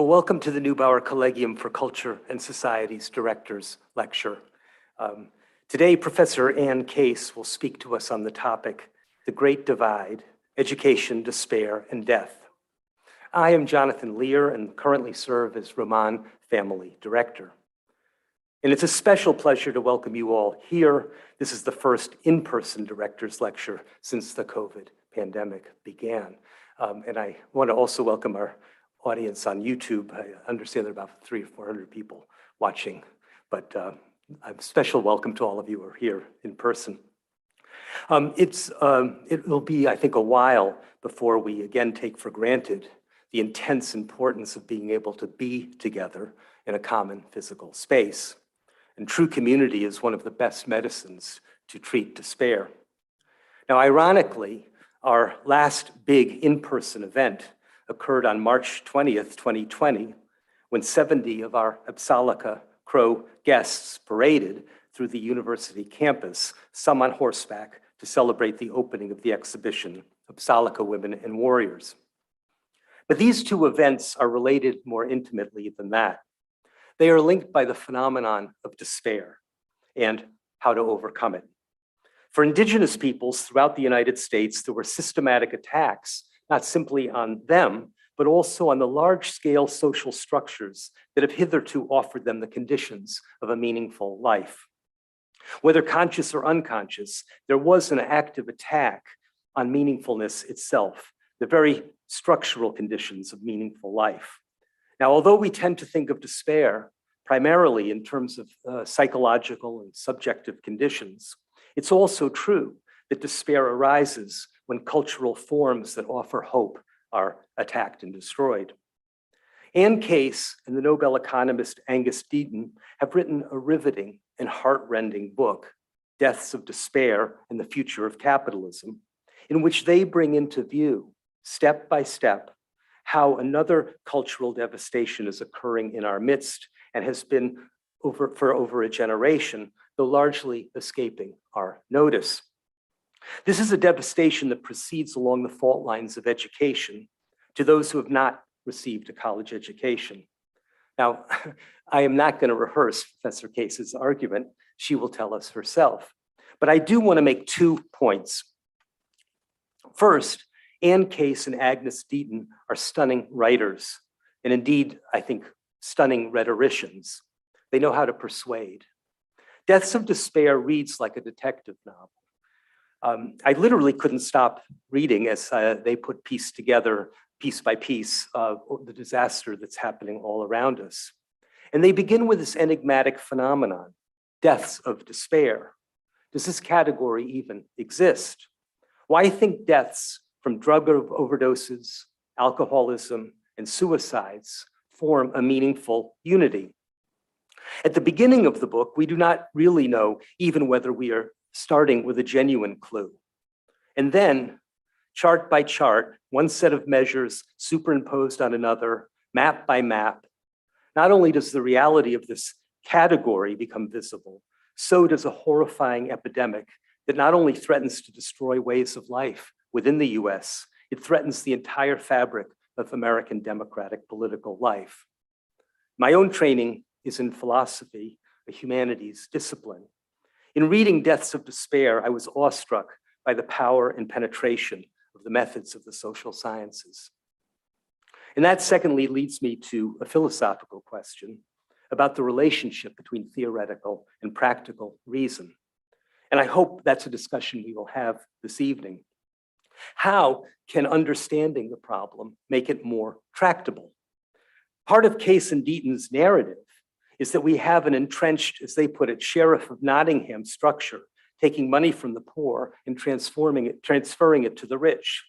Well, welcome to the Neubauer Collegium for Culture and Society's Directors Lecture. Today, Professor Ann Case will speak to us on the topic, The Great Divide, Education, Despair, and Death. I am Jonathan Lear and currently serve as Raman Family Director. And it's a special pleasure to welcome you all here. This is the first in-person Directors Lecture since the COVID pandemic began. And I want to also welcome our audience on YouTube. I understand there are about 300 or 400 people watching, but a special welcome to all of you who are here in person. It will be, I think, a while before we again take for granted the intense importance of being able to be together in a common physical space. And true community is one of the best medicines to treat despair. Now, ironically, our last big in-person event occurred on March 20th, 2020, when 70 of our Apsalica Crow guests paraded through the university campus, some on horseback, to celebrate the opening of the exhibition, Apsalica Women and Warriors. But these two events are related more intimately than that. They are linked by the phenomenon of despair and how to overcome it. For indigenous peoples throughout the United States, there were systematic attacks not simply on them, but also on the large-scale social structures that have hitherto offered them the conditions of a meaningful life. Whether conscious or unconscious, there was an active attack on meaningfulness itself, the very structural conditions of meaningful life. Now, although we tend to think of despair primarily in terms of psychological and subjective conditions, it's also true that despair arises when cultural forms that offer hope are attacked and destroyed. Ann Case and the Nobel economist Angus Deaton have written a riveting and heart-rending book, Deaths of Despair and the Future of Capitalism, in which they bring into view, step by step, how another cultural devastation is occurring in our midst and has been for over a generation, though largely escaping our notice. This is a devastation that proceeds along the fault lines of education to those who have not received a college education. Now, I am not going to rehearse Professor Case's argument. She will tell us herself. But I do want to make 2 points. First, Ann Case and Angus Deaton are stunning writers, and indeed, I think, stunning rhetoricians. They know how to persuade. Deaths of Despair reads like a detective novel. I literally couldn't stop reading as they put piece together, piece by piece, the disaster that's happening all around us. And they begin with this enigmatic phenomenon, deaths of despair. Does this category even exist? Why think deaths from drug overdoses, alcoholism, and suicides form a meaningful unity? At the beginning of the book, we do not really know even whether we are starting with a genuine clue. And then, chart by chart, one set of measures superimposed on another, map by map, not only does the reality of this category become visible, so does a horrifying epidemic that not only threatens to destroy ways of life within the US, it threatens the entire fabric of American democratic political life. My own training is in philosophy, a humanities discipline. In reading Deaths of Despair, I was awestruck by the power and penetration of the methods of the social sciences. And that secondly leads me to a philosophical question about the relationship between theoretical and practical reason. And I hope that's a discussion we will have this evening. How can understanding the problem make it more tractable? Part of Case and Deaton's narrative is that we have an entrenched, as they put it, Sheriff of Nottingham structure, taking money from the poor and transferring it to the rich.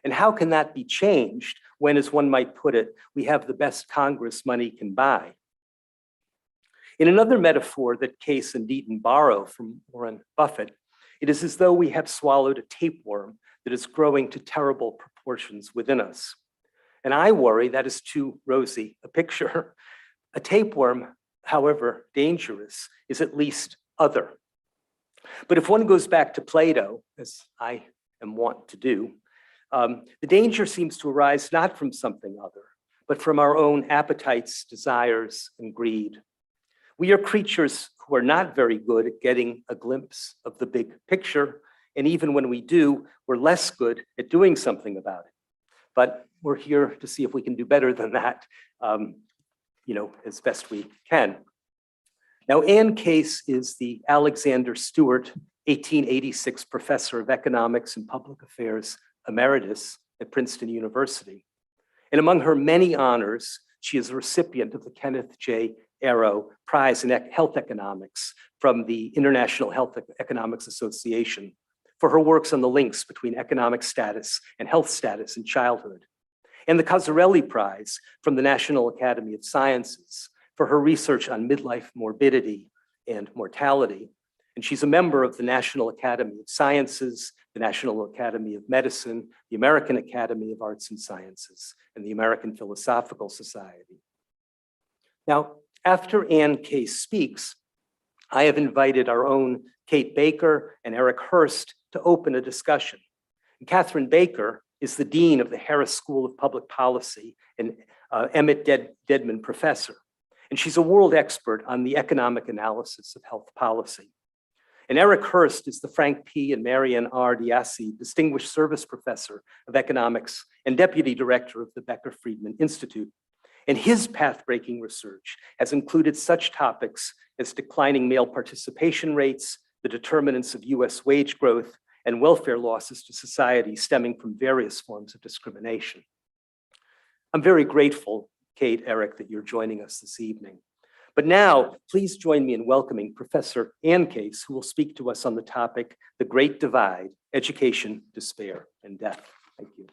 And how can that be changed when, as one might put it, we have the best Congress money can buy? In another metaphor that Case and Deaton borrow from Warren Buffett, it is as though we have swallowed a tapeworm that is growing to terrible proportions within us. And I worry that is too rosy a picture. A tapeworm, however dangerous, is at least other. But if one goes back to Plato, as I am wont to do, the danger seems to arise not from something other, but from our own appetites, desires, and greed. We are creatures who are not very good at getting a glimpse of the big picture, and even when we do, we're less good at doing something about it. But we're here to see if we can do better than that, as best we can. Now, Ann Case is the Alexander Stewart 1886 Professor of Economics and Public Affairs Emeritus at Princeton University. And among her many honors, she is a recipient of the Kenneth J. Arrow Prize in Health Economics from the International Health Economics Association for her works on the links between economic status and health status in childhood, and the Cosarelli Prize from the National Academy of Sciences for her research on midlife morbidity and mortality. And she's a member of the National Academy of Sciences, the National Academy of Medicine, the American Academy of Arts and Sciences, and the American Philosophical Society. Now, after Ann Case speaks, I have invited our own Kate Baker and Eric Hurst to open a discussion. And Catherine Baker is the Dean of the Harris School of Public Policy and Emmett Dedman Professor. And she's a world expert on the economic analysis of health policy. And Eric Hurst is the Frank P. and Marianne R. Diassi Distinguished Service Professor of Economics and Deputy Director of the Becker-Friedman Institute. And his path-breaking research has included such topics as declining male participation rates, the determinants of US wage growth, and welfare losses to society stemming from various forms of discrimination. I'm very grateful, Kate, Eric, that you're joining us this evening. But now, please join me in welcoming Professor Ann Case, who will speak to us on the topic, The Great Divide, Education, Despair, and Death. Thank you.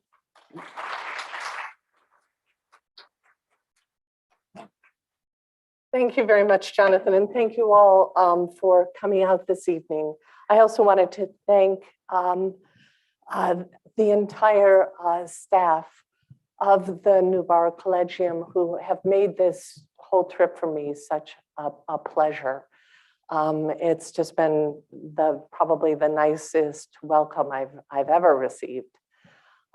Thank you very much, Jonathan, and thank you all for coming out this evening. I also wanted to thank the entire staff of the Neubauer Collegium who have made this whole trip for me such a pleasure. It's just been probably the nicest welcome I've ever received.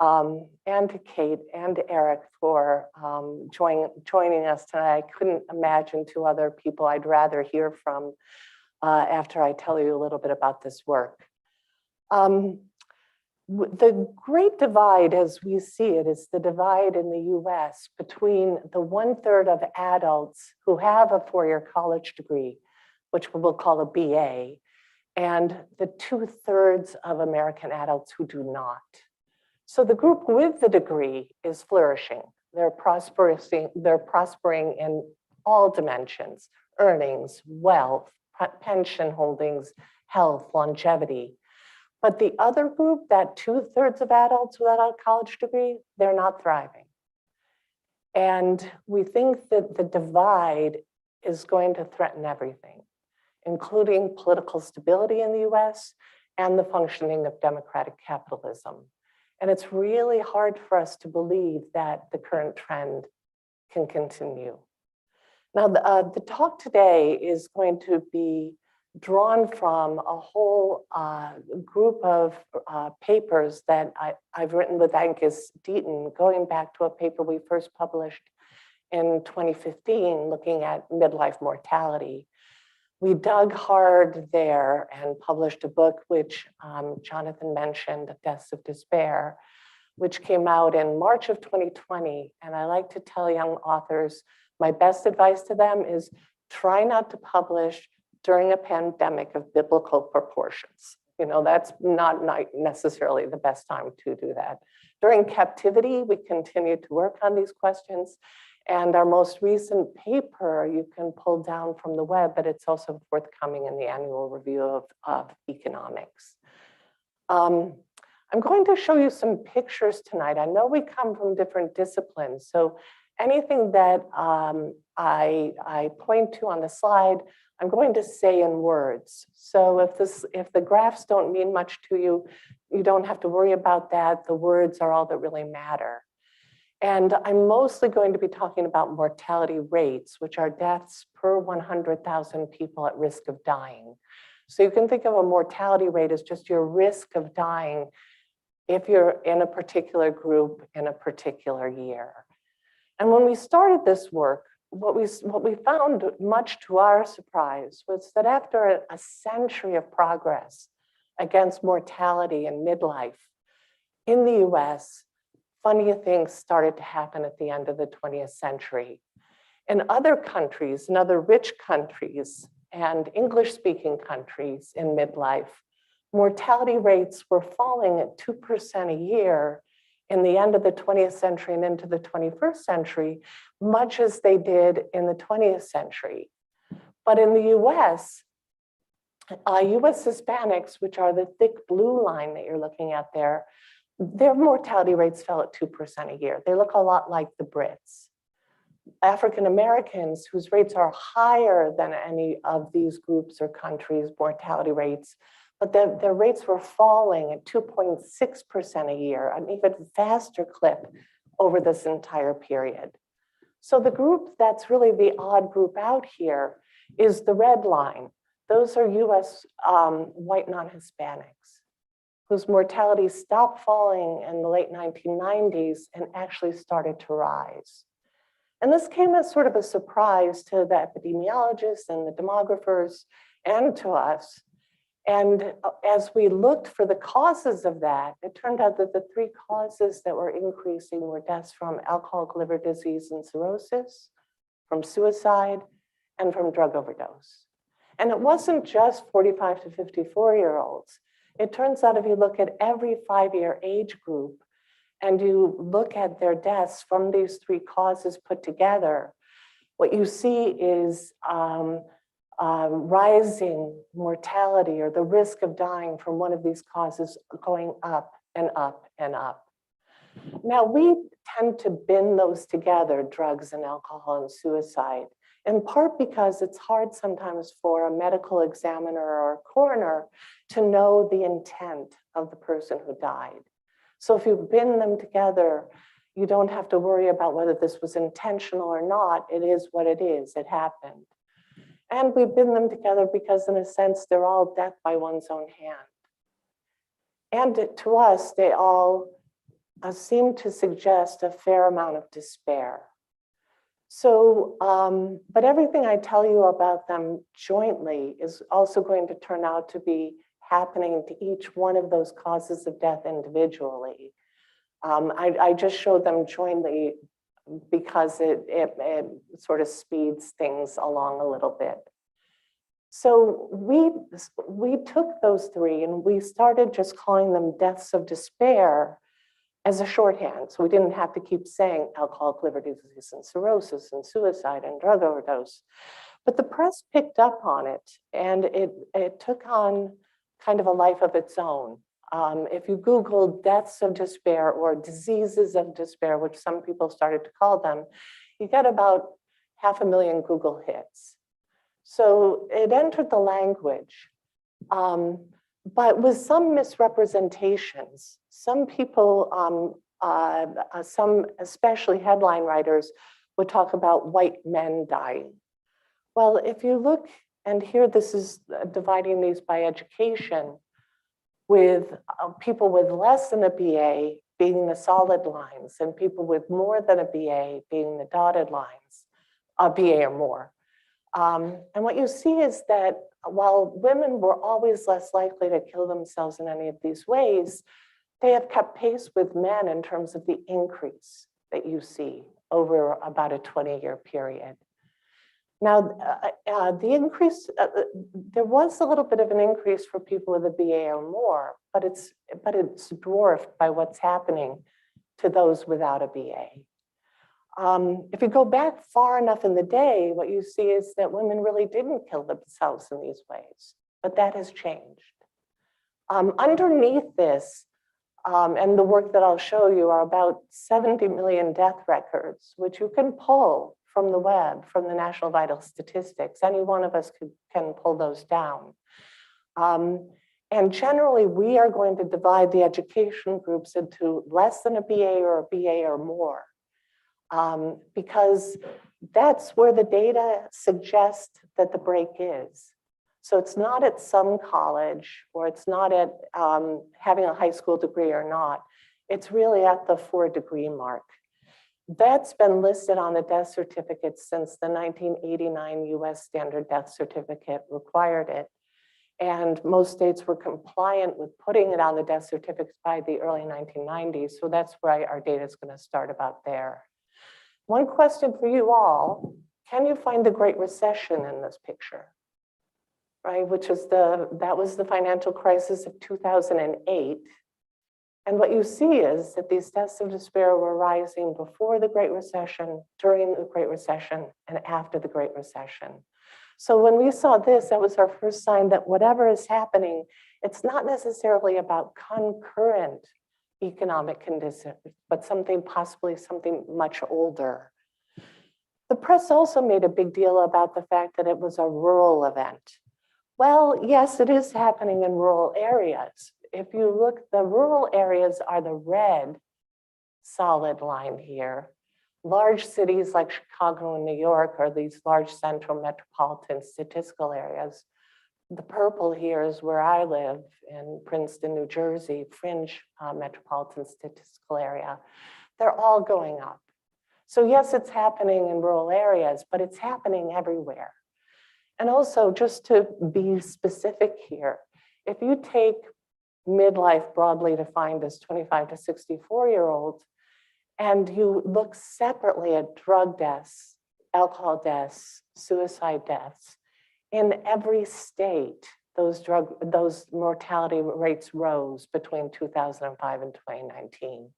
And to Kate and to Eric for joining us tonight. I couldn't imagine two other people I'd rather hear from after I tell you a little bit about this work. The Great Divide, as we see it, is the divide in the US between the 1/3 of adults who have a four-year college degree, which we'll call a BA, and the 2/3 of American adults who do not. So the group with the degree is flourishing. They're prospering in all dimensions: earnings, wealth, pension holdings, health, longevity. But the other group, that 2/3 of adults without a college degree, they're not thriving. And we think that the divide is going to threaten everything, including political stability in the US and the functioning of democratic capitalism. And it's really hard for us to believe that the current trend can continue. Now, the talk today is going to be drawn from a whole group of papers that I've written with Angus Deaton, going back to a paper we first published in 2015, looking at midlife mortality. We dug hard there and published a book which Jonathan mentioned, Deaths of Despair, which came out in March of 2020. And I like to tell young authors, my best advice to them is try not to publish during a pandemic of biblical proportions. That's not necessarily the best time to do that. During captivity, we continue to work on these questions. And our most recent paper, you can pull down from the web, but it's also forthcoming in the annual review of economics. I'm going to show you some pictures tonight. I know we come from different disciplines, so anything that I point to on the slide, I'm going to say in words. So if the graphs don't mean much to you, you don't have to worry about that. The words are all that really matter. And I'm mostly going to be talking about mortality rates, which are deaths per 100,000 people at risk of dying. So you can think of a mortality rate as just your risk of dying if you're in a particular group in a particular year. And when we started this work, what we found, much to our surprise, was that after a century of progress against mortality and midlife in the US, funny things started to happen at the end of the 20th century. In other countries, in other rich countries and English-speaking countries in midlife, mortality rates were falling at 2% a year in the end of the 20th century and into the 21st century, much as they did in the 20th century. But in the US Hispanics, which are the thick blue line that you're looking at there, their mortality rates fell at 2% a year. They look a lot like the Brits. African Americans, whose rates are higher than any of these groups or countries' mortality rates, but their rates were falling at 2.6% a year, an even faster clip over this entire period. So the group that's really the odd group out here is the red line. Those are US white non-Hispanics, whose mortality stopped falling in the late 1990s and actually started to rise. And this came as sort of a surprise to the epidemiologists and the demographers and to us. And as we looked for the causes of that, it turned out that the three causes that were increasing were deaths from alcoholic liver disease and cirrhosis, from suicide, and from drug overdose. And it wasn't just 45 to 54-year-olds. It turns out if you look at every 5-year age group and you look at their deaths from these three causes put together, what you see is rising mortality or the risk of dying from one of these causes going up and up and up. Now, we tend to bin those together, drugs and alcohol and suicide, in part because it's hard sometimes for a medical examiner or a coroner to know the intent of the person who died. So if you bin them together, you don't have to worry about whether this was intentional or not. It is what it is. It happened. And we bin them together because in a sense, they're all death by one's own hand. And to us, they all seem to suggest a fair amount of despair. So, but everything I tell you about them jointly is also going to turn out to be happening to each one of those causes of death individually. I just showed them jointly because it sort of speeds things along a little bit. So we took those three and we started just calling them deaths of despair as a shorthand. So we didn't have to keep saying alcoholic liver disease and cirrhosis and suicide and drug overdose. But the press picked up on it and it took on kind of a life of its own. If you Google deaths of despair or diseases of despair, which some people started to call them, you get about 500,000 Google hits. So it entered the language, but with some misrepresentations. Some people, some especially headline writers, would talk about white men dying. Well, if you look, and here this is dividing these by education, with people with less than a BA being the solid lines and people with more than a BA being the dotted lines, a BA or more. And what you see is that while women were always less likely to kill themselves in any of these ways, they have kept pace with men in terms of the increase that you see over about a 20-year period. Now, the increase, there was a little bit of an increase for people with a BA or more, but it's dwarfed by what's happening to those without a BA. If you go back far enough in the day, what you see is that women really didn't kill themselves in these ways, but that has changed. Underneath this, and the work that I'll show you are about 70 million death records, which you can pull from the web, from the National Vital Statistics. Any one of us can pull those down. And generally, we are going to divide the education groups into less than a BA or a BA or more, because that's where the data suggests that the break is. So it's not at some college, or it's not at having a high school degree or not. It's really at the 4-degree mark. That's been listed on the death certificate since the 1989 US standard death certificate required it. And most states were compliant with putting it on the death certificates by the early 1990s. So that's where our data is going to start about there. One question for you all, can you find the Great Recession in this picture? Right, which is that was the financial crisis of 2008. And what you see is that these deaths of despair were rising before the Great Recession, during the Great Recession, and after the Great Recession. So when we saw this, that was our first sign that whatever is happening, it's not necessarily about concurrent economic conditions, but possibly something much older. The press also made a big deal about the fact that it was a rural event. Well, yes, it is happening in rural areas. If you look, the rural areas are the red solid line here. Large cities like Chicago and New York are these large central metropolitan statistical areas. The purple here is where I live in Princeton, New Jersey, fringe metropolitan statistical area. They're all going up. So yes, it's happening in rural areas, but it's happening everywhere. And also, just to be specific here, if you take midlife broadly defined as 25 to 64-year-olds, and you look separately at drug deaths, alcohol deaths, suicide deaths, in every state, those mortality rates rose between 2005 and 2019.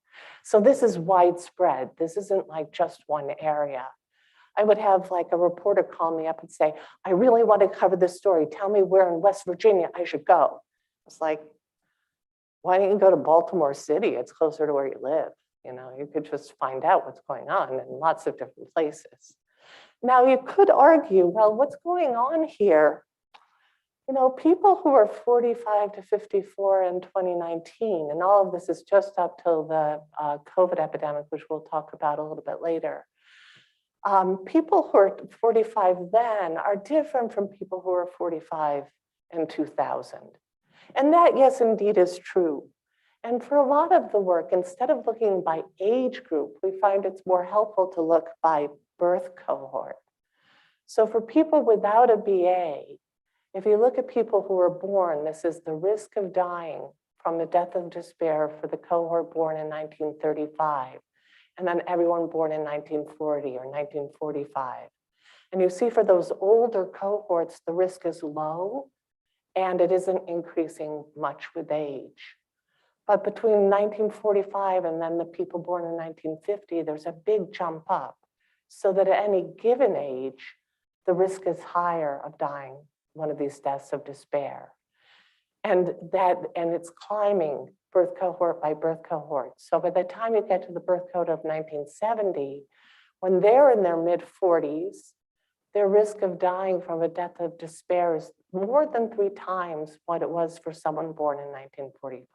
So this is widespread. This isn't like just one area. I would have like a reporter call me up and say, I really want to cover this story. Tell me where in West Virginia I should go. It's like, why don't you go to Baltimore City? It's closer to where you live. You know, you could just find out what's going on in lots of different places. Now you could argue, well, what's going on here? You know, people who are 45 to 54 in 2019, and all of this is just up till the COVID epidemic, which we'll talk about a little bit later. People who are 45 then are different from people who are 45 in 2000. And that, yes, indeed is true. And for a lot of the work, instead of looking by age group, we find it's more helpful to look by birth cohort. So for people without a BA, if you look at people who were born, this is the risk of dying from the death of despair for the cohort born in 1935, and then everyone born in 1940 or 1945. And you see for those older cohorts, the risk is low, and it isn't increasing much with age. But between 1945 and then the people born in 1950, there's a big jump up, so that at any given age, the risk is higher of dying one of these deaths of despair. And it's climbing birth cohort by birth cohort. So by the time you get to the birth cohort of 1970, when they're in their mid-40s, their risk of dying from a death of despair is more than 3 times what it was for someone born in 1945.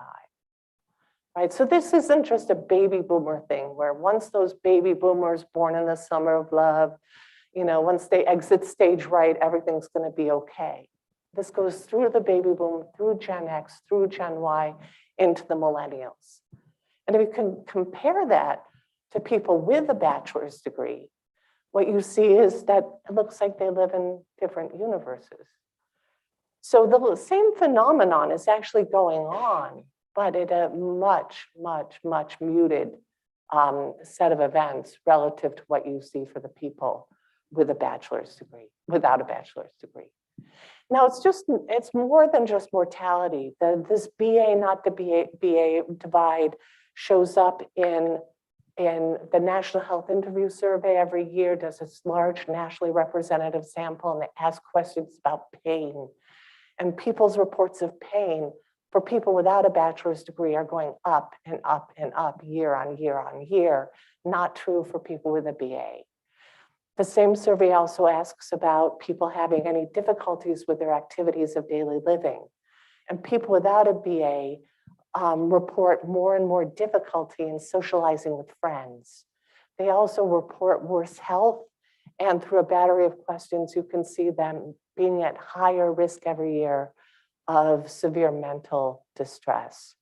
Right, so this isn't just a baby boomer thing where once those baby boomers born in the summer of love, you know, once they exit stage right, everything's going to be okay. This goes through the baby boom, through Gen X, through Gen Y, into the millennials. And if you can compare that to people with a bachelor's degree, what you see is that it looks like they live in different universes. So the same phenomenon is actually going on, but at a much, much, much muted set of events relative to what you see for the people with a bachelor's degree, without a bachelor's degree. Now, it's more than just mortality. This BA, not the BA divide shows up in the National Health Interview Survey every year, does this large nationally representative sample, and they ask questions about pain. And people's reports of pain for people without a bachelor's degree are going up and up and up year on year on year, not true for people with a BA. The same survey also asks about people having any difficulties with their activities of daily living. And people without a BA report more and more difficulty in socializing with friends. They also report worse health, and through a battery of questions, you can see them being at higher risk every year of severe mental distress.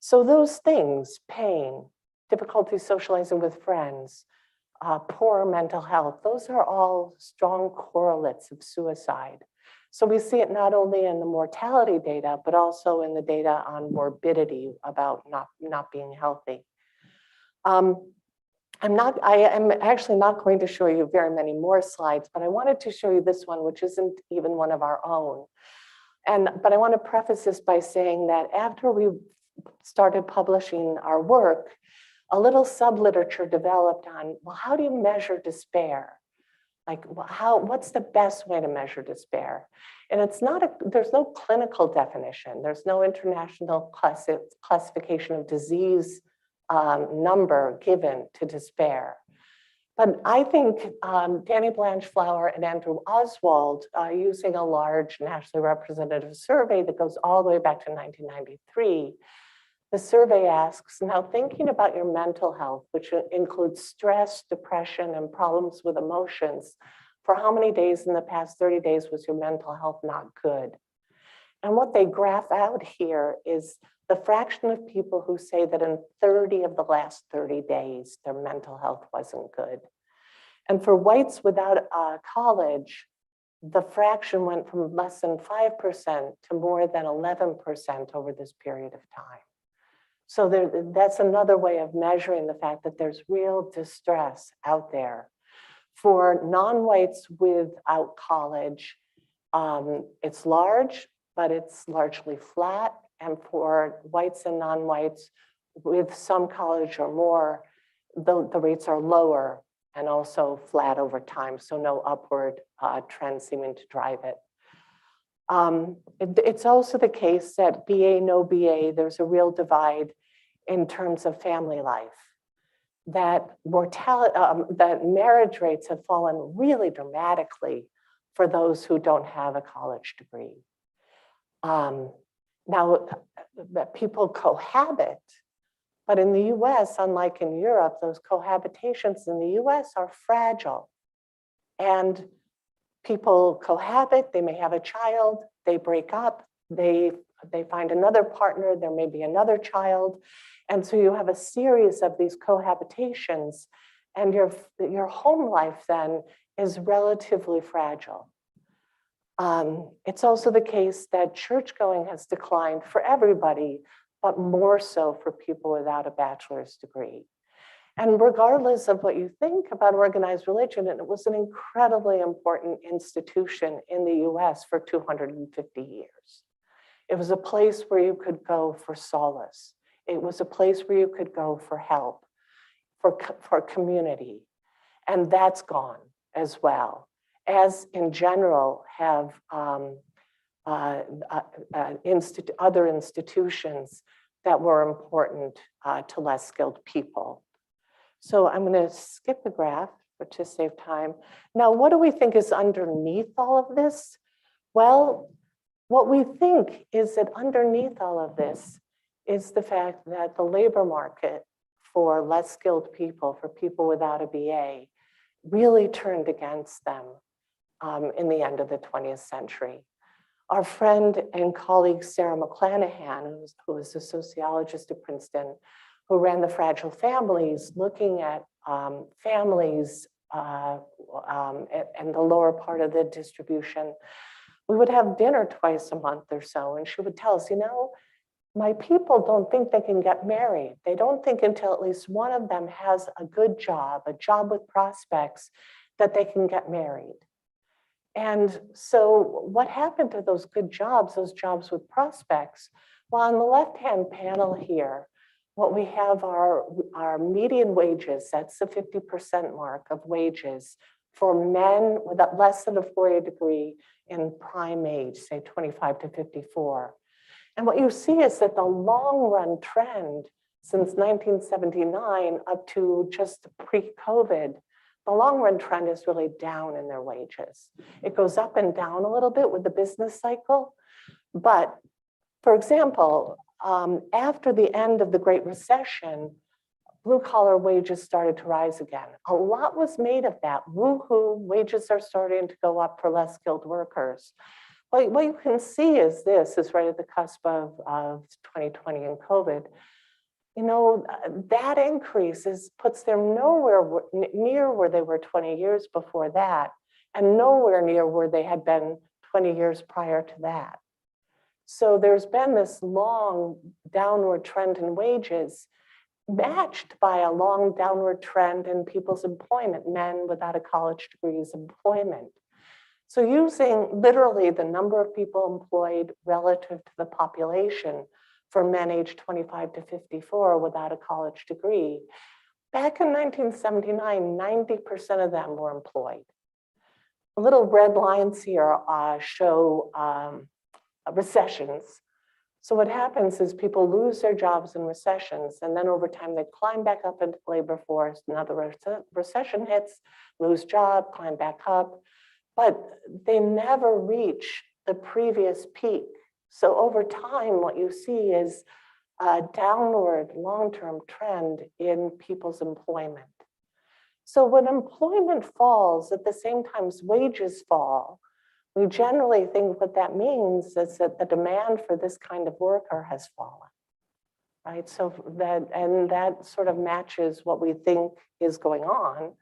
So those things, pain, difficulty socializing with friends, poor mental health, those are all strong correlates of suicide. So we see it not only in the mortality data, but also in the data on morbidity about not being healthy. I am actually not going to show you very many more slides, but I wanted to show you this one, which isn't even one of our own. But I want to preface this by saying that after we started publishing our work, a little sub-literature developed on, well, how do you measure despair? Like, what's the best way to measure despair? And there's no clinical definition. There's no international classification of disease number given to despair. But I think Danny Blanchflower and Andrew Oswald, using a large nationally representative survey that goes all the way back to 1993, the survey asks, now thinking about your mental health, which includes stress, depression, and problems with emotions, for how many days in the past 30 days was your mental health not good? And what they graph out here is the fraction of people who say that in 30 of the last 30 days, their mental health wasn't good. And for whites without college, the fraction went from less than 5% to more than 11% over this period of time. So that's another way of measuring the fact that there's real distress out there. For non-whites without college, it's large, but it's largely flat. And for whites and non-whites with some college or more, the rates are lower and also flat over time. So no upward trend seeming to drive it. It's also the case that BA, no BA, there's a real divide in terms of family life. That that marriage rates have fallen really dramatically for those who don't have a college degree. Now, people cohabit, but in the US, unlike in Europe, those cohabitations in the US are fragile. And people cohabit, they may have a child, they break up, they find another partner, there may be another child. And so you have a series of these cohabitations, and your home life then is relatively fragile. It's also the case that church going has declined for everybody, but more so for people without a bachelor's degree. And regardless of what you think about organized religion, it was an incredibly important institution in the US for 250 years. It was a place where you could go for solace. It was a place where you could go for help, for community. And that's gone as well, as in general have other institutions that were important to less skilled people. So I'm going to skip the graph to save time. Now, what do we think is underneath all of this? Well, what we think is that underneath all of this is the fact that the labor market for less skilled people, for people without a BA, really turned against them in the end of the 20th century. Our friend and colleague, Sarah McClanahan, who was a sociologist at Princeton, who ran the Fragile Families, looking at families and the lower part of the distribution, we would have dinner twice a month or so, and she would tell us, you know, my people don't think they can get married. They don't think until at least one of them has a good job, a job with prospects, that they can get married. And so what happened to those good jobs, those jobs with prospects? Well, on the left-hand panel here, what we have are our median wages. That's the 50% mark of wages for men with less than a four-year degree in prime age, say 25 to 54. And what you see is that the long run trend since 1979 up to just pre-COVID, the long run trend is really down in their wages. It goes up and down a little bit with the business cycle. But for example, after the end of the Great Recession, blue collar wages started to rise again. A lot was made of that. Woohoo, wages are starting to go up for less skilled workers. But what you can see is this is right at the cusp of 2020 and COVID. that increase puts them nowhere near where they were 20 years before that, and nowhere near where they had been 20 years prior to that. So there's been this long downward trend in wages, matched by a long downward trend in people's employment, men without a college degree's employment. So using literally the number of people employed relative to the population for men aged 25 to 54 without a college degree, back in 1979, 90% of them were employed. The little red lines here show recessions. So what happens is people lose their jobs in recessions, and then over time they climb back up into the labor force. Another recession hits, lose job, climb back up, but they never reach the previous peak. So over time, what you see is a downward long-term trend in people's employment. So when employment falls, at the same time wages fall, we generally think what that means is that the demand for this kind of worker has fallen, right? So that sort of matches what we think is going on.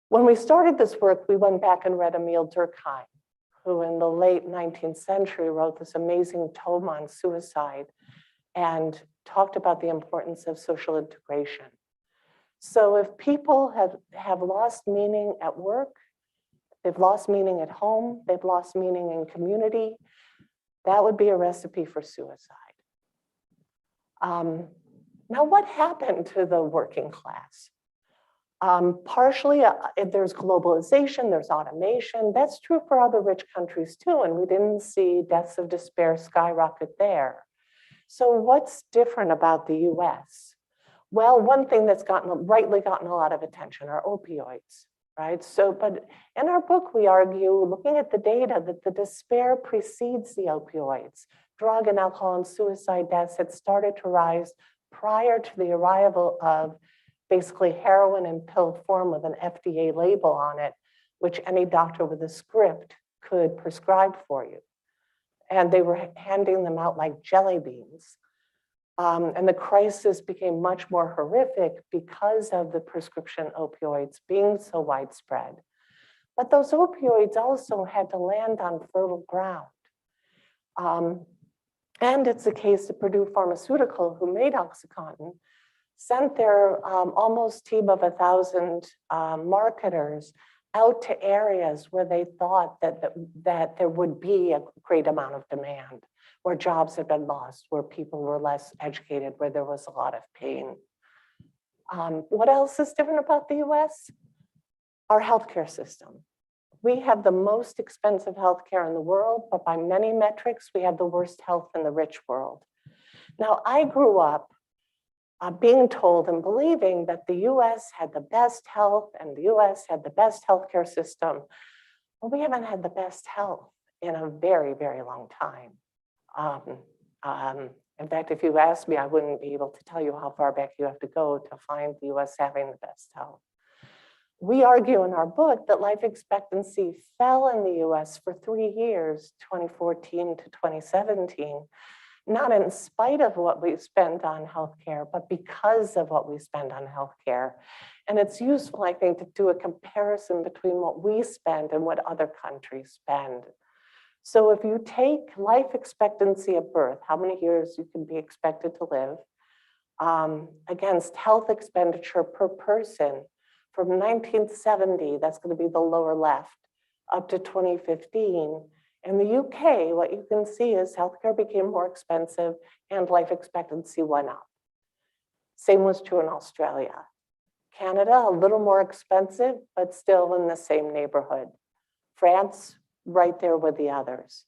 When we started this work, we went back and read Emile Durkheim, who in the late 19th century wrote this amazing tome on suicide and talked about the importance of social integration. So if people have lost meaning at work, they've lost meaning at home, they've lost meaning in community, that would be a recipe for suicide. Now, what happened to the working class? Partially, there's globalization, there's automation. That's true for other rich countries too, and we didn't see deaths of despair skyrocket there. So what's different about the US? Well, one thing that's rightly gotten a lot of attention are opioids, right? So, but in our book, we argue, looking at the data, that the despair precedes the opioids. Drug and alcohol and suicide deaths had started to rise prior to the arrival of basically heroin in pill form with an FDA label on it, which any doctor with a script could prescribe for you. And they were handing them out like jelly beans. And the crisis became much more horrific because of the prescription opioids being so widespread. But those opioids also had to land on fertile ground. And it's the case that Purdue Pharmaceutical, who made OxyContin, sent their almost team of 1,000 marketers out to areas where they thought that there would be a great amount of demand, where jobs had been lost, where people were less educated, where there was a lot of pain. What else is different about the US? Our healthcare system. We have the most expensive healthcare in the world, but by many metrics, we have the worst health in the rich world. Now, I grew up being told and believing that the US had the best health and the US had the best healthcare system. Well, we haven't had the best health in a very, very long time. In fact, if you asked me, I wouldn't be able to tell you how far back you have to go to find the US having the best health. We argue in our book that life expectancy fell in the US for 3 years, 2014 to 2017, not in spite of what we spend on healthcare, but because of what we spend on healthcare. And it's useful, I think, to do a comparison between what we spend and what other countries spend. So if you take life expectancy at birth, how many years you can be expected to live, against health expenditure per person from 1970, that's going to be the lower left, up to 2015. In the UK, what you can see is healthcare became more expensive and life expectancy went up. Same was true in Australia. Canada, a little more expensive, but still in the same neighborhood. France, right there with the others.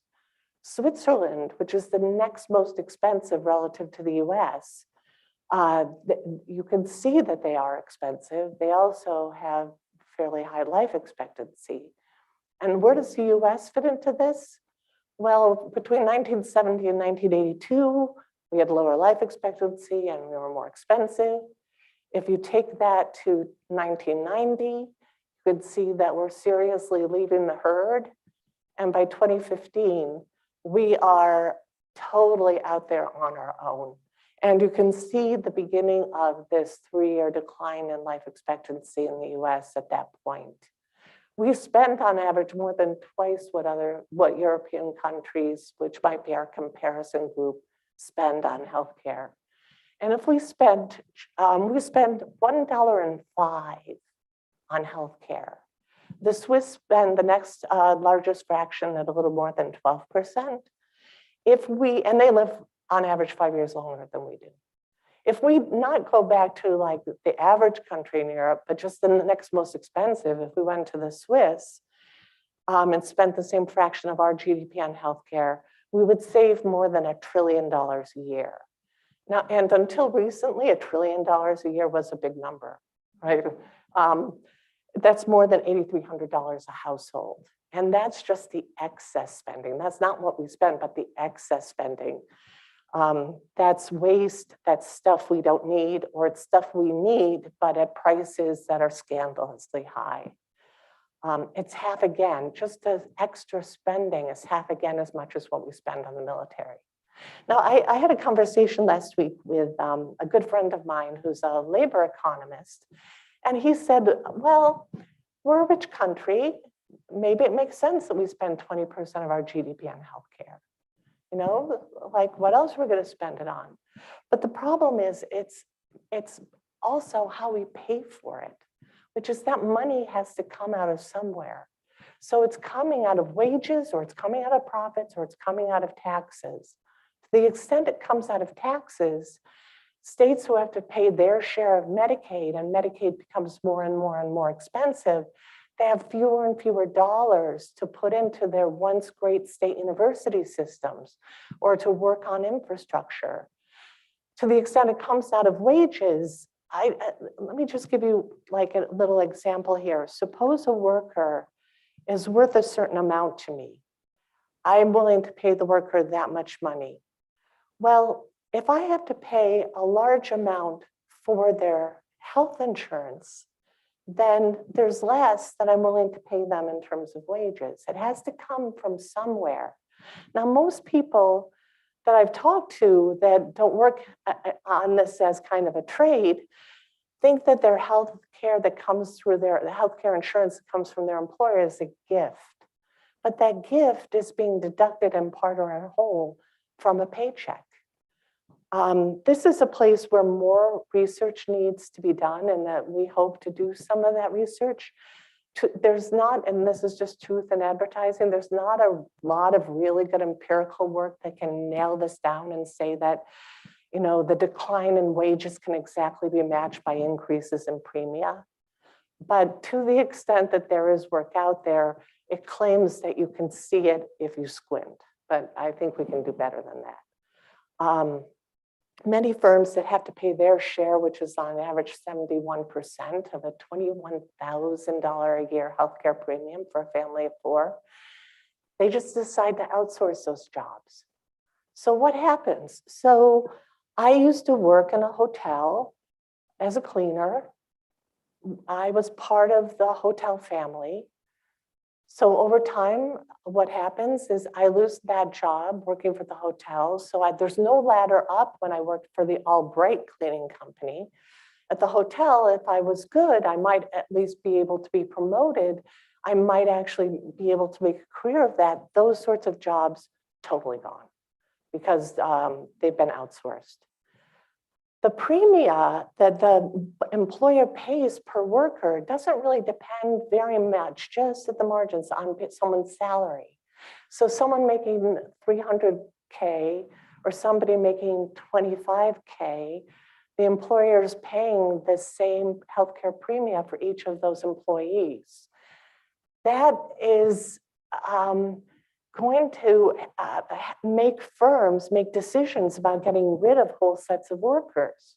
Switzerland, which is the next most expensive relative to the US, you can see that they are expensive. They also have fairly high life expectancy. And where does the US fit into this? Well, between 1970 and 1982, we had lower life expectancy and we were more expensive. If you take that to 1990, you could see that we're seriously leaving the herd. And by 2015, we are totally out there on our own. And you can see the beginning of this 3-year decline in life expectancy in the US at that point. We spend on average more than twice what European countries, which might be our comparison group, spend on healthcare. And if we spend $1.05 on healthcare. The Swiss spend the next largest fraction at a little more than 12%. And they live on average 5 years longer than we do. If we not go back to like the average country in Europe, but just the next most expensive, if we went to the Swiss and spent the same fraction of our GDP on healthcare, we would save more than $1 trillion a year. Now, and until recently, $1 trillion a year was a big number, right? That's more than $8,300 a household. And that's just the excess spending. That's not what we spend, but the excess spending. That's waste, that's stuff we don't need, or it's stuff we need, but at prices that are scandalously high. It's half again, just as extra spending is half again as much as what we spend on the military. Now, I had a conversation last week with a good friend of mine who's a labor economist, and he said, well, we're a rich country. Maybe it makes sense that we spend 20% of our GDP on healthcare. You know, like what else are we going to spend it on? But the problem is it's also how we pay for it, which is that money has to come out of somewhere. So it's coming out of wages, or it's coming out of profits, or it's coming out of taxes. To the extent it comes out of taxes, states who have to pay their share of Medicaid, and Medicaid becomes more and more and more expensive, they have fewer and fewer dollars to put into their once great state university systems or to work on infrastructure. To the extent it comes out of wages, let me just give you like a little example here. Suppose a worker is worth a certain amount to me. I'm willing to pay the worker that much money. Well, if I have to pay a large amount for their health insurance, then there's less that I'm willing to pay them in terms of wages. It has to come from somewhere. Now, most people that I've talked to that don't work on this as kind of a trade think that their health care that comes through the healthcare insurance that comes from their employer is a gift. But that gift is being deducted in part or in whole from a paycheck. This is a place where more research needs to be done, and that we hope to do some of that research. There's not, and this is just truth in advertising, there's not a lot of really good empirical work that can nail this down and say that, you know, the decline in wages can exactly be matched by increases in premia. But to the extent that there is work out there, it claims that you can see it if you squint. But I think we can do better than that. Many firms that have to pay their share, which is on average 71% of a $21,000 a year healthcare premium for a family of 4, they just decide to outsource those jobs. So what happens? So I used to work in a hotel as a cleaner. I was part of the hotel family. So over time, what happens is I lose that job working for the hotel. So there's no ladder up when I worked for the Albright cleaning company. At the hotel, if I was good, I might at least be able to be promoted. I might actually be able to make a career of that. Those sorts of jobs, totally gone because they've been outsourced. The premia that the employer pays per worker doesn't really depend very much, just at the margins, on someone's salary. So someone making $300K or somebody making $25K, the employer is paying the same healthcare premia for each of those employees. That is going to make firms make decisions about getting rid of whole sets of workers.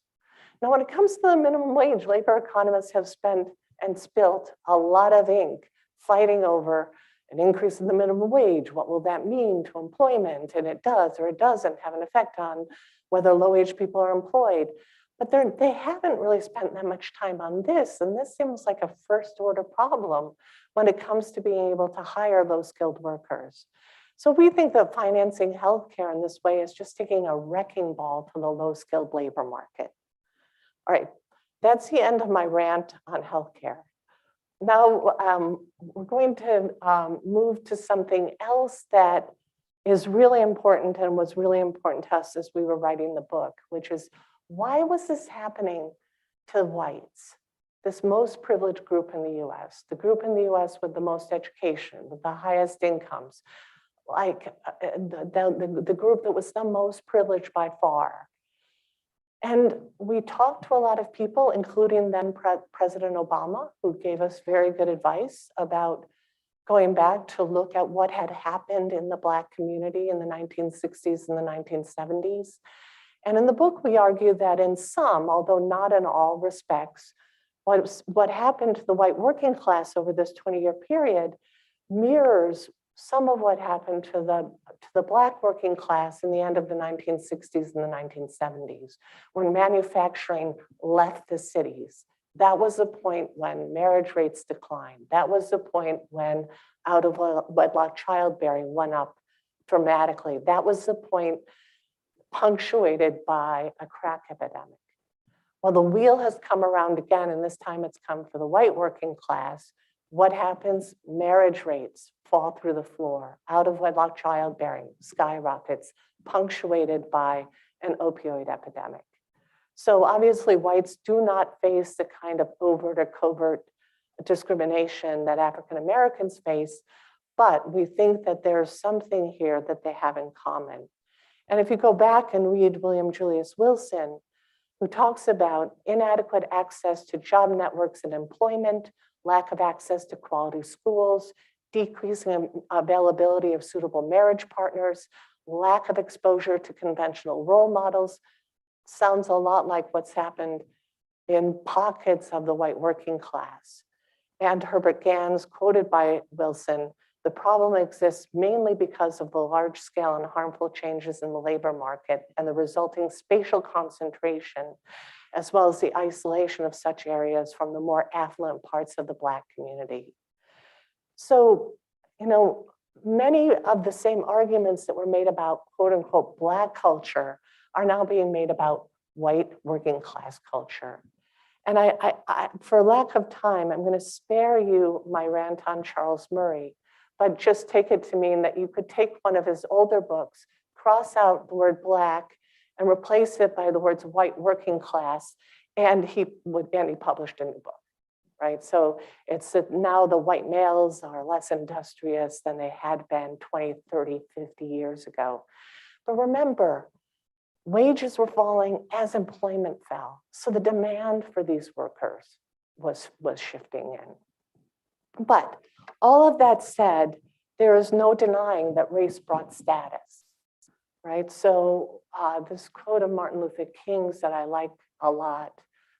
Now, when it comes to the minimum wage, labor economists have spent and spilt a lot of ink fighting over an increase in the minimum wage. What will that mean to employment? And it does or it doesn't have an effect on whether low-wage people are employed. But they haven't really spent that much time on this. And this seems like a first-order problem when it comes to being able to hire low-skilled workers. So we think that financing healthcare in this way is just taking a wrecking ball to the low-skilled labor market. All right, that's the end of my rant on healthcare. Now we're going to move to something else that is really important and was really important to us as we were writing the book, which is, why was this happening to whites, this most privileged group in the US, the group in the US with the most education, with the highest incomes, like the group that was the most privileged by far. And we talked to a lot of people, including then President Obama, who gave us very good advice about going back to look at what had happened in the Black community in the 1960s and the 1970s. And in the book, we argue that in some, although not in all respects, what happened to the white working class over this 20-year period mirrors some of what happened to the Black working class in the end of the 1960s and the 1970s, when manufacturing left the cities. That was the point when marriage rates declined. That was the point when out-of-wedlock childbearing went up dramatically. That was the point punctuated by a crack epidemic. Well, the wheel has come around again, and this time it's come for the white working class. What happens? Marriage rates fall through the floor. Out-of-wedlock childbearing skyrockets, punctuated by an opioid epidemic. So obviously, whites do not face the kind of overt or covert discrimination that African Americans face, but we think that there's something here that they have in common. And if you go back and read William Julius Wilson, who talks about inadequate access to job networks and employment, lack of access to quality schools, decreasing availability of suitable marriage partners, lack of exposure to conventional role models, sounds a lot like what's happened in pockets of the white working class. And Herbert Gans, quoted by Wilson, the problem exists mainly because of the large scale and harmful changes in the labor market and the resulting spatial concentration, as well as the isolation of such areas from the more affluent parts of the Black community. So, many of the same arguments that were made about quote unquote Black culture are now being made about white working class culture. And for lack of time, I'm going to spare you my rant on Charles Murray, but just take it to mean that you could take one of his older books, cross out the word Black, and replace it by the words white working class, and he published a new book, right? So it's that now the white males are less industrious than they had been 20, 30, 50 years ago. But remember, wages were falling as employment fell. So the demand for these workers was shifting in. But all of that said, there is no denying that race brought status, right? So this quote of Martin Luther King's that I like a lot,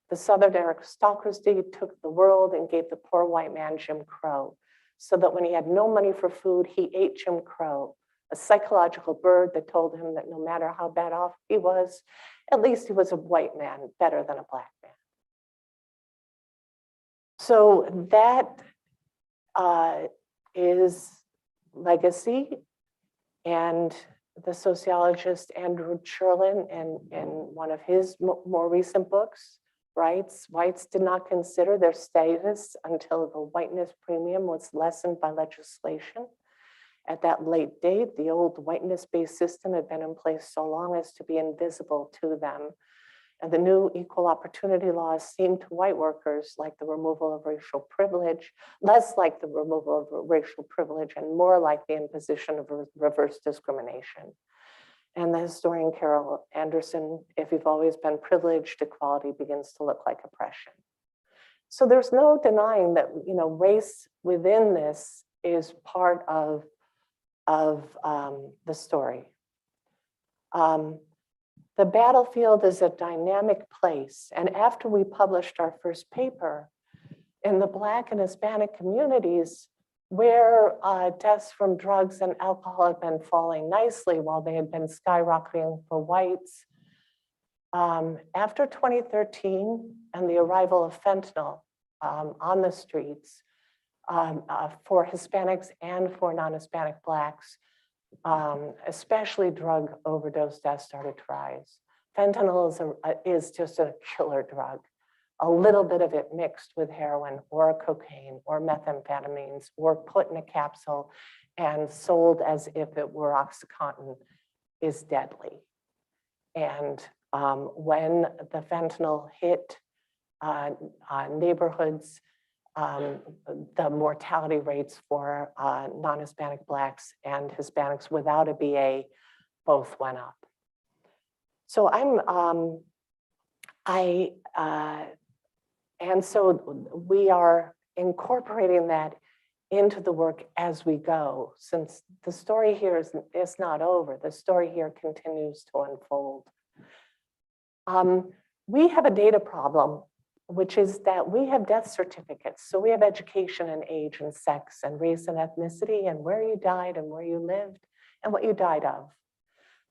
the Southern aristocracy took the world and gave the poor white man Jim Crow, so that when he had no money for food, he ate Jim Crow, a psychological bird that told him that no matter how bad off he was, at least he was a white man better than a Black man. So that is legacy, and the sociologist Andrew Cherlin, in one of his more recent books, writes, whites did not consider their status until the whiteness premium was lessened by legislation. At that late date, the old whiteness-based system had been in place so long as to be invisible to them. And the new equal opportunity laws seemed to white workers like the removal of racial privilege, less like the removal of racial privilege and more like the imposition of reverse discrimination. And the historian Carol Anderson, if you've always been privileged, equality begins to look like oppression. So there's no denying that race within this is part of the story. The battlefield is a dynamic place. And after we published our first paper, in the Black and Hispanic communities, where deaths from drugs and alcohol had been falling nicely while they had been skyrocketing for whites, after 2013 and the arrival of fentanyl on the streets for Hispanics and for non-Hispanic Blacks, especially drug overdose deaths started to rise. Fentanyl is just a killer drug. A little bit of it mixed with heroin or cocaine or methamphetamines or put in a capsule and sold as if it were OxyContin is deadly. And when the fentanyl hit neighborhoods, the mortality rates for non-Hispanic Blacks and Hispanics without a BA both went up. So and so we are incorporating that into the work as we go, since the story here is not over. The story here continues to unfold. We have a data problem, which is that we have death certificates. So we have education and age and sex and race and ethnicity and where you died and where you lived and what you died of.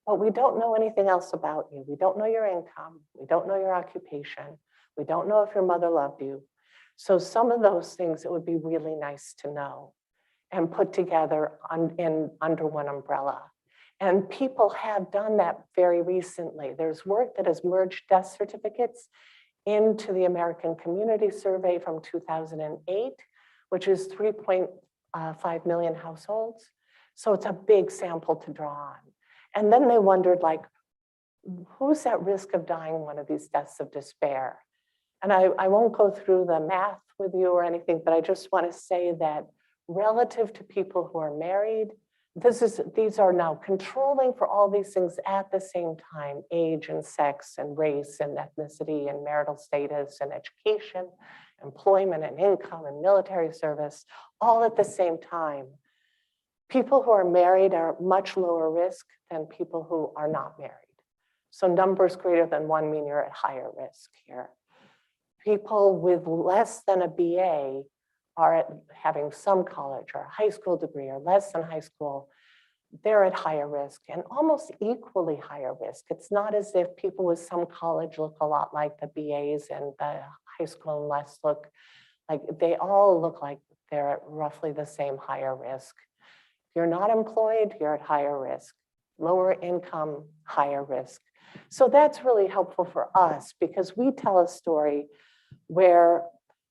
But we don't know anything else about you. We don't know your income. We don't know your occupation. We don't know if your mother loved you. So some of those things it would be really nice to know and put together under one umbrella. And people have done that very recently. There's work that has merged death certificates into the American Community Survey from 2008, which is 3.5 million households. So it's a big sample to draw on. And then they wondered, like, who's at risk of dying one of these deaths of despair? And I won't go through the math with you or anything, but I just want to say that relative to people who are married, these are now controlling for all these things at the same time: age and sex and race and ethnicity and marital status and education, employment and income and military service, all at the same time. People who are married are much lower risk than people who are not married. So numbers greater than 1 mean you're at higher risk here. People with less than a BA are at having some college or a high school degree or less than high school. They're at higher risk and almost equally higher risk. It's not as if people with some college look a lot like the BAs and the high school and less look like, they all look like they're at roughly the same higher risk. If you're not employed, you're at higher risk. Lower income, higher risk. So that's really helpful for us because we tell a story where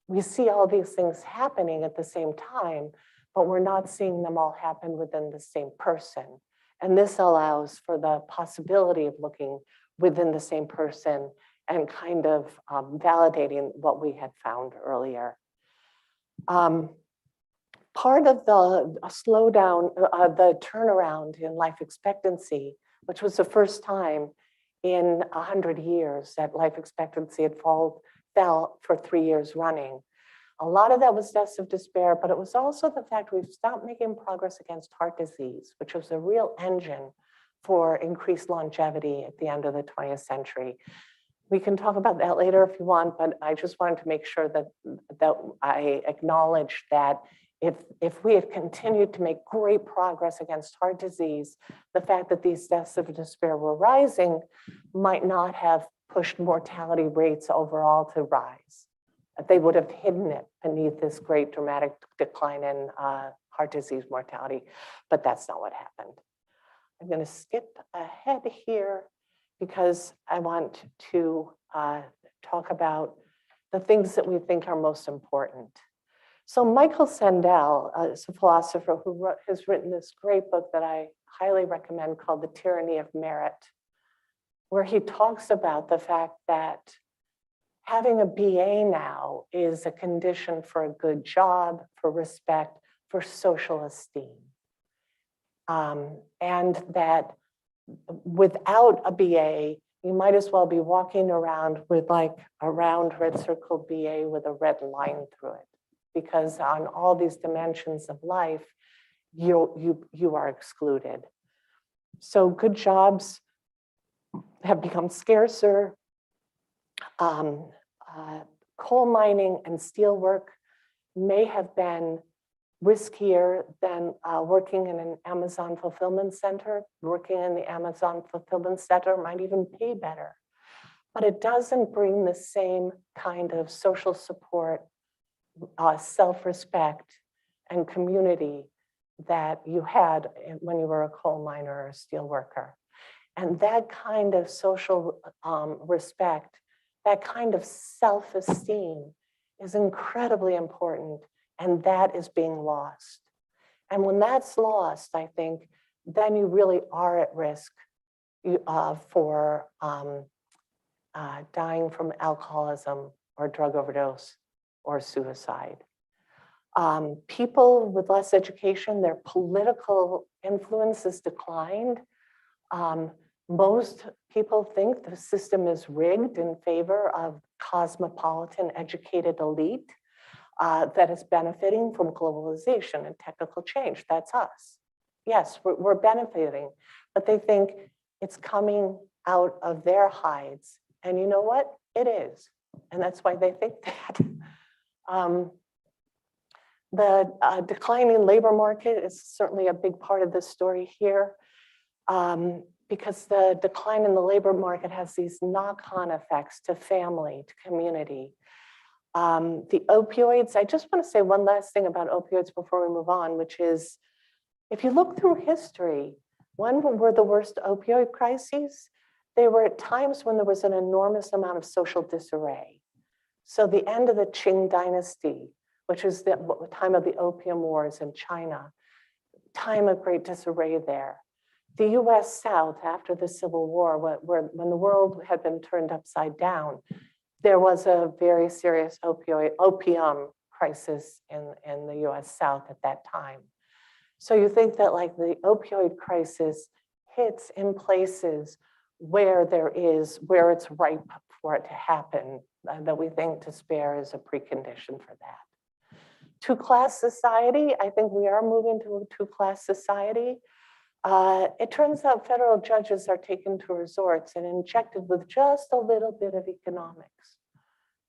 we see all these things happening at the same time, but we're not seeing them all happen within the same person. And this allows for the possibility of looking within the same person and kind of validating what we had found earlier. Part of the slowdown, the turnaround in life expectancy, which was the first time in 100 years that life expectancy had fell for 3 years running. A lot of that was deaths of despair, but it was also the fact we've stopped making progress against heart disease, which was a real engine for increased longevity at the end of the 20th century. We can talk about that later if you want, but I just wanted to make sure that I acknowledge that if we had continued to make great progress against heart disease, the fact that these deaths of despair were rising might not have pushed mortality rates overall to rise. They would have hidden it beneath this great dramatic decline in heart disease mortality, but that's not what happened. I'm going to skip ahead here because I want to talk about the things that we think are most important. So Michael Sandel is a philosopher who has written this great book that I highly recommend called The Tyranny of Merit, where he talks about the fact that having a BA now is a condition for a good job, for respect, for social esteem. And that without a BA, you might as well be walking around with like a round red circle BA with a red line through it. Because on all these dimensions of life, you are excluded. So good jobs have become scarcer. Coal mining and steel work may have been riskier than working in an Amazon fulfillment center. Working in the Amazon fulfillment center might even pay better, but it doesn't bring the same kind of social support, self-respect, and community that you had when you were a coal miner or a steel worker. And that kind of social respect, that kind of self-esteem is incredibly important, and that is being lost. And when that's lost, I think, then you really are at risk for dying from alcoholism or drug overdose or suicide. People with less education, their political influence has declined. Most people think the system is rigged in favor of cosmopolitan educated elite that is benefiting from globalization and technical change. That's us. Yes, we're benefiting, but they think it's coming out of their hides. And you know what? It is. And that's why they think that. The declining labor market is certainly a big part of this story here, because the decline in the labor market has these knock-on effects to family, to community. The opioids, I just want to say one last thing about opioids before we move on, which is, if you look through history, when were the worst opioid crises? They were at times when there was an enormous amount of social disarray. So the end of the Qing dynasty, which is the time of the Opium Wars in China, time of great disarray there. The US South after the Civil War, when the world had been turned upside down, there was a very serious opium crisis in the US South at that time. So you think that like the opioid crisis hits in places where it's ripe for it to happen, that we think despair is a precondition for that. Two-class society, I think we are moving to a two-class society. It turns out federal judges are taken to resorts and injected with just a little bit of economics.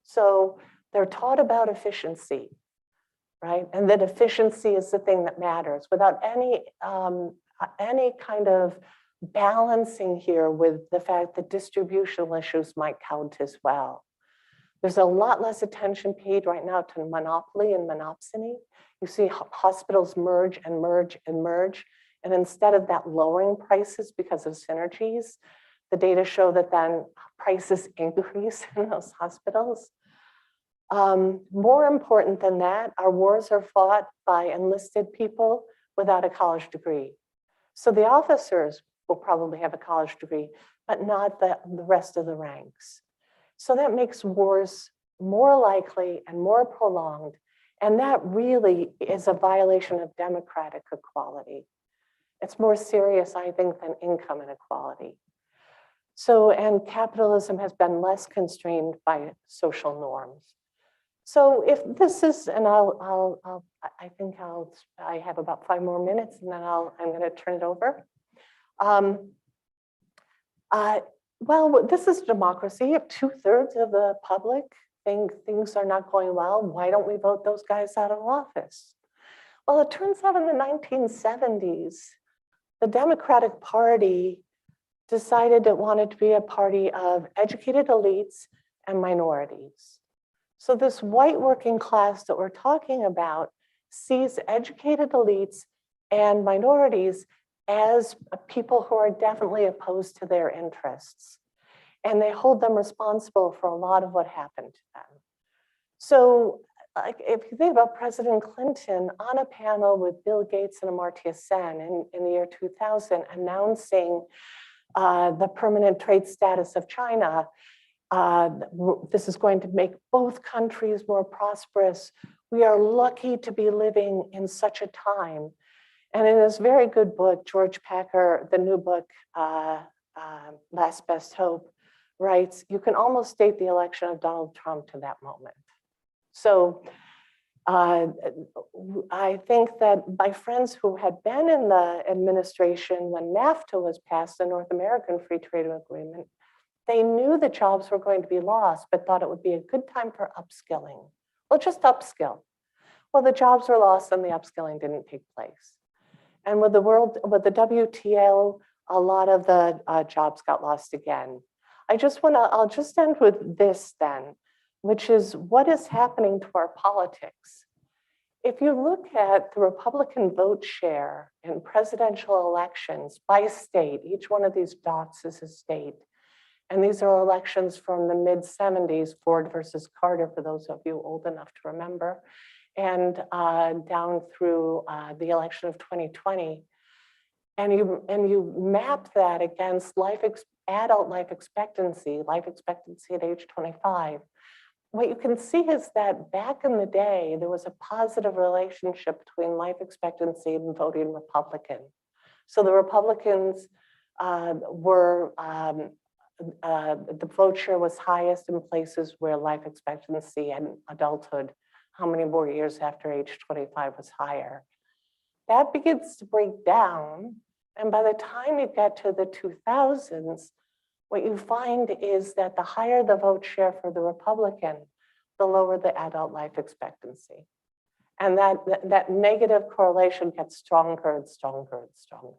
So they're taught about efficiency, right? And that efficiency is the thing that matters, without any kind of balancing here with the fact that distributional issues might count as well. There's a lot less attention paid right now to monopoly and monopsony. You see hospitals merge and merge and merge. And instead of that lowering prices because of synergies, the data show that then prices increase in those hospitals. More important than that, our wars are fought by enlisted people without a college degree. So the officers will probably have a college degree, but not the rest of the ranks. So that makes wars more likely and more prolonged. And that really is a violation of democratic equality. It's more serious, I think, than income inequality. So, and capitalism has been less constrained by social norms. So if this is, and I have about 5 more minutes and then I'm gonna turn it over. Well, this is democracy. If 2/3 of the public think things are not going well, why don't we vote those guys out of office? Well, it turns out in the 1970s, the Democratic Party decided it wanted to be a party of educated elites and minorities. So this white working class that we're talking about sees educated elites and minorities as people who are definitely opposed to their interests. And they hold them responsible for a lot of what happened to them. So like, if you think about President Clinton on a panel with Bill Gates and Amartya Sen in the year 2000, announcing the permanent trade status of China, this is going to make both countries more prosperous. We are lucky to be living in such a time. And in this very good book, George Packer, the new book, Last Best Hope, writes, you can almost date the election of Donald Trump to that moment. So I think that my friends who had been in the administration when NAFTA was passed, the North American Free Trade Agreement, they knew the jobs were going to be lost, but thought it would be a good time for upskilling. Well, just upskill. Well, the jobs were lost and the upskilling didn't take place. And with the WTO, a lot of the jobs got lost again. I'll just end with this then, which is what is happening to our politics. if you look at the Republican vote share in presidential elections by state, each one of these dots is a state. And these are elections from the mid-70s, Ford versus Carter, for those of you old enough to remember, and down through the election of 2020. And you map that against adult life expectancy at age 25. What you can see is that back in the day, there was a positive relationship between life expectancy and voting Republican. So the Republicans were, the vote share was highest in places where life expectancy and adulthood, how many more years after age 25 was higher. That begins to break down. And by the time you get to the 2000s, what you find is that the higher the vote share for the Republican, the lower the adult life expectancy. And that negative correlation gets stronger and stronger and stronger.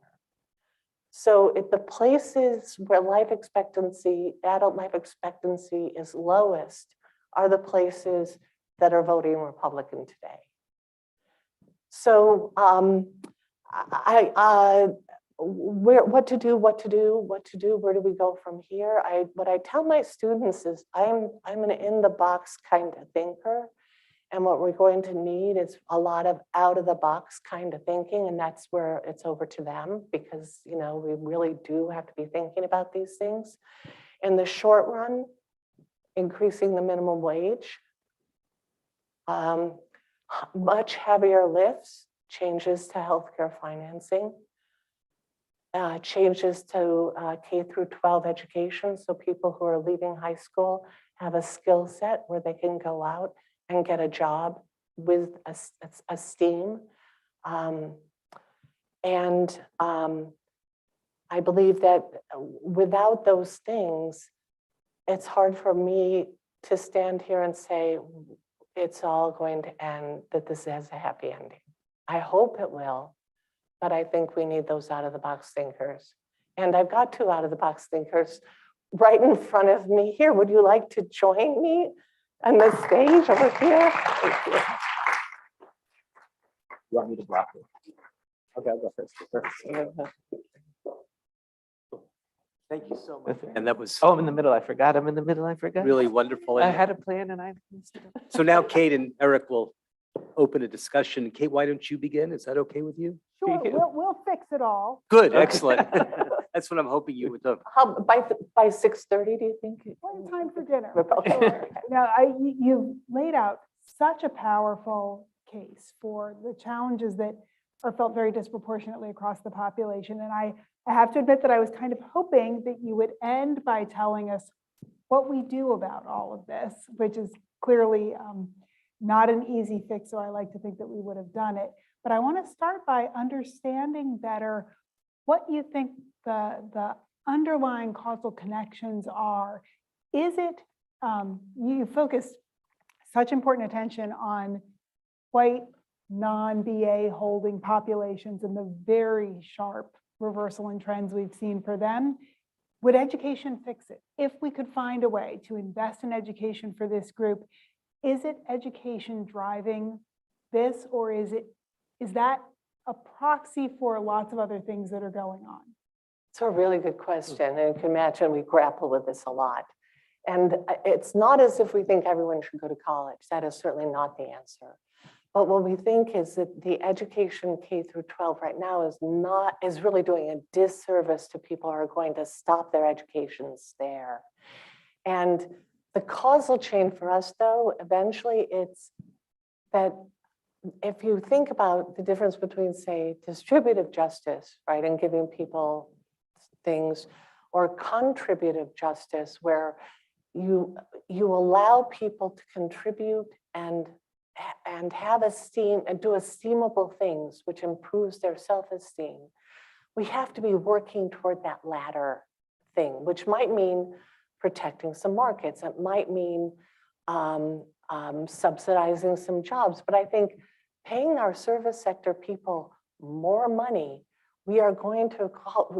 So the places where life expectancy, adult life expectancy is lowest are the places that are voting Republican today. So what to do, where do we go from here? What I tell my students is I'm an in-the-box kind of thinker. And what we're going to need is a lot of out-of-the-box kind of thinking. And that's where it's over to them, because we really do have to be thinking about these things. In the short run, increasing the minimum wage, much heavier lifts, changes to healthcare financing, changes to K through 12 education. So people who are leaving high school have a skill set where they can go out and get a job with a STEAM. I believe that without those things, it's hard for me to stand here and say, it's all going to end, that this has a happy ending. I hope it will, but I think we need those out-of-the-box thinkers. And I've got two out-of-the-box thinkers right in front of me here. Would you like to join me on the stage over here? Thank you. You want me to block it? Okay, I'll go first. Thank you so much. And that was Oh, I'm in the middle. I forgot. I'm in the middle. I forgot. really wonderful. I had a plan and I missed it. So now Kate and Eric will open a discussion. Kate, why don't you begin? Is that okay with you? Sure, we'll fix it all. Good, excellent. That's what I'm hoping you would do. How, by 6:30, do you think? Plenty of time for dinner. Okay. Sure. Now, you've laid out such a powerful case for the challenges that are felt very disproportionately across the population. And I have to admit that I was kind of hoping that you would end by telling us what we do about all of this, which is clearly not an easy fix, so I like to think that we would have done it. But I want to start by understanding better what you think the underlying causal connections are. Is it, you focused such important attention on white non-BA holding populations and the very sharp reversal in trends we've seen for them. Would education fix it? If we could find a way to invest in education for this group, is it education driving this, or is that a proxy for lots of other things that are going on? It's a really good question. And you can imagine we grapple with this a lot. And it's not as if we think everyone should go to college. That is certainly not the answer. But what we think is that the education K through 12 right now is really doing a disservice to people who are going to stop their educations there. And the causal chain for us, though, eventually it's that if you think about the difference between, say, distributive justice, right, and giving people things, or contributive justice, where you allow people to contribute and have esteem and do esteemable things, which improves their self-esteem. We have to be working toward that latter thing, which might mean protecting some markets. It might mean subsidizing some jobs. But I think paying our service sector people more money, we are going to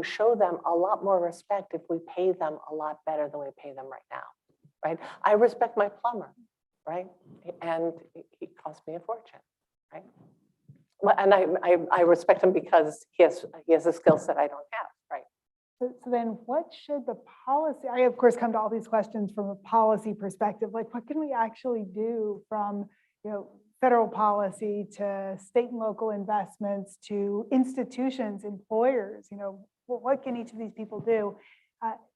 show them a lot more respect if we pay them a lot better than we pay them right now, right? I respect my plumber, right? And he cost me a fortune. right? Well, and I respect him because he has a skill set I don't have, right? So then what should the policy, I of course come to all these questions from a policy perspective, like what can we actually do from, federal policy to state and local investments to institutions, employers, what can each of these people do?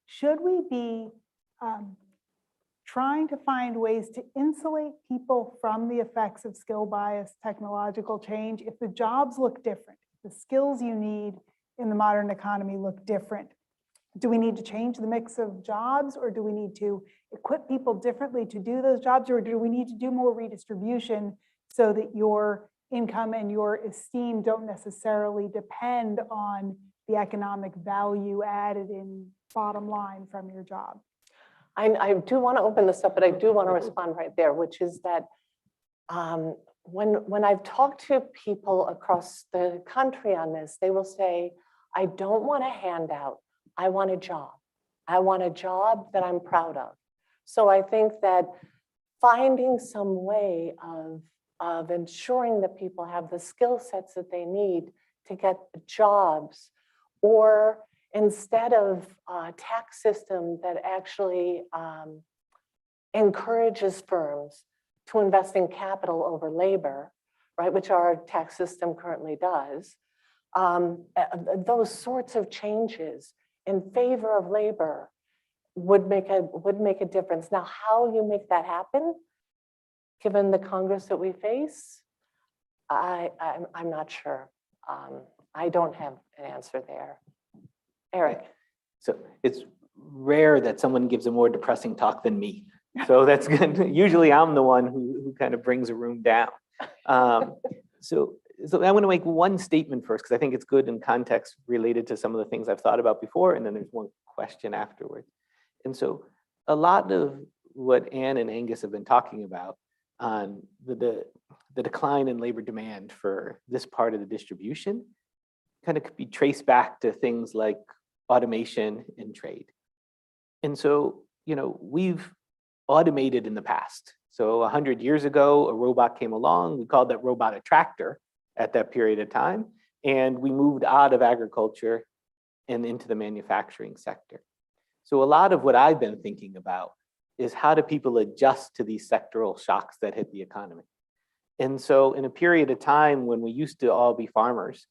Should we be trying to find ways to insulate people from the effects of skill bias, technological change? If the jobs look different, the skills you need in the modern economy look different, do we need to change the mix of jobs, or do we need to equip people differently to do those jobs, or do we need to do more redistribution so that your income and your esteem don't necessarily depend on the economic value added in bottom line from your job? I do want to open this up, but I do want to respond right there, which is that when I've talked to people across the country on this, they will say, I don't want a handout. I want a job. I want a job that I'm proud of. So I think that finding some way of ensuring that people have the skill sets that they need to get jobs, or instead of a tax system that actually encourages firms to invest in capital over labor, right, which our tax system currently does, those sorts of changes in favor of labor would make a difference. Now, how you make that happen, given the Congress that we face, I'm not sure. I don't have an answer there. Eric. So it's rare that someone gives a more depressing talk than me. So that's good. Usually I'm the one who kind of brings a room down. So I want to make one statement first, because I think it's good in context related to some of the things I've thought about before, and then there's one question afterwards. And so a lot of what Anne and Angus have been talking about on the decline in labor demand for this part of the distribution kind of could be traced back to things like automation and trade. And so, we've automated in the past. So 100 years ago, a robot came along. We called that robot a tractor at that period of time. And we moved out of agriculture and into the manufacturing sector. So a lot of what I've been thinking about is how do people adjust to these sectoral shocks that hit the economy? And so in a period of time when we used to all be farmers,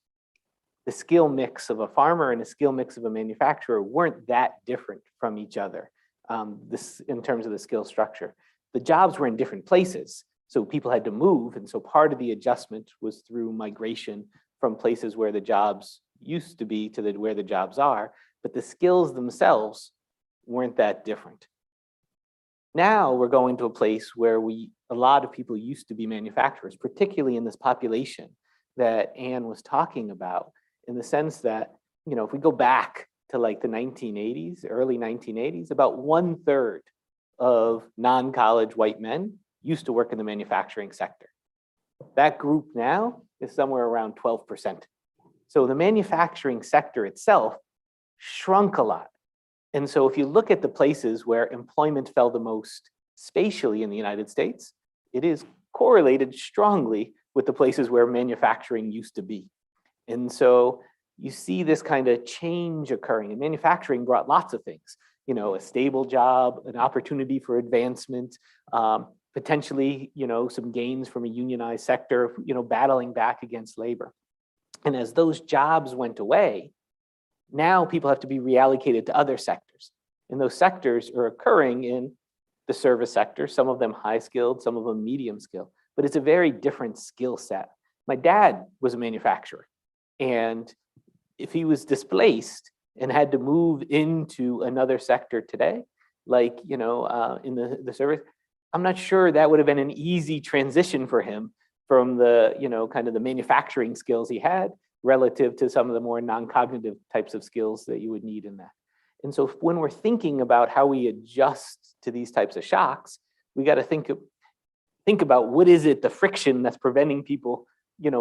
the skill mix of a farmer and the skill mix of a manufacturer weren't that different from each other in terms of the skill structure. The jobs were in different places, so people had to move. And so part of the adjustment was through migration from places where the jobs used to be to where the jobs are, but the skills themselves weren't that different. Now we're going to a place where a lot of people used to be manufacturers, particularly in this population that Anne was talking about, in the sense that, if we go back to like the 1980s, early 1980s, about 1/3 of non-college white men used to work in the manufacturing sector. That group now is somewhere around 12%. So the manufacturing sector itself shrunk a lot. And so if you look at the places where employment fell the most spatially in the United States, it is correlated strongly with the places where manufacturing used to be. And so you see this kind of change occurring, and manufacturing brought lots of things, a stable job, an opportunity for advancement, potentially, some gains from a unionized sector, battling back against labor. And as those jobs went away, now people have to be reallocated to other sectors. And those sectors are occurring in the service sector, some of them high skilled, some of them medium skilled, but it's a very different skill set. My dad was a manufacturer. And if he was displaced and had to move into another sector today, like, in the service, I'm not sure that would have been an easy transition for him from the, kind of the manufacturing skills he had relative to some of the more non-cognitive types of skills that you would need in that. And so when we're thinking about how we adjust to these types of shocks, we got to think about what is it, the friction that's preventing people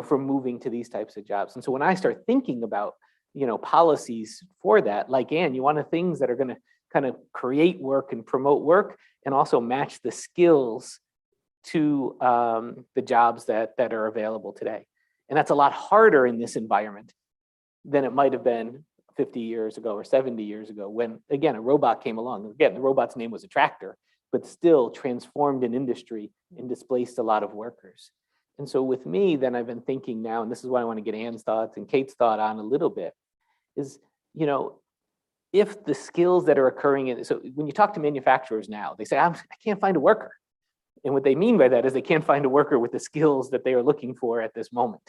from moving to these types of jobs. And so when I start thinking about, policies for that, like Anne, you want things that are going to kind of create work and promote work and also match the skills to the jobs that are available today. And that's a lot harder in this environment than it might have been 50 years ago or 70 years ago when, again, a robot came along. Again, the robot's name was a tractor, but still transformed an industry and displaced a lot of workers. And so with me, then I've been thinking now, and this is why I want to get Anne's thoughts and Kate's thought on a little bit, is, you know, if the skills that are occurring in, so when you talk to manufacturers now, they say, I can't find a worker. And what they mean by that is they can't find a worker with the skills that they are looking for at this moment.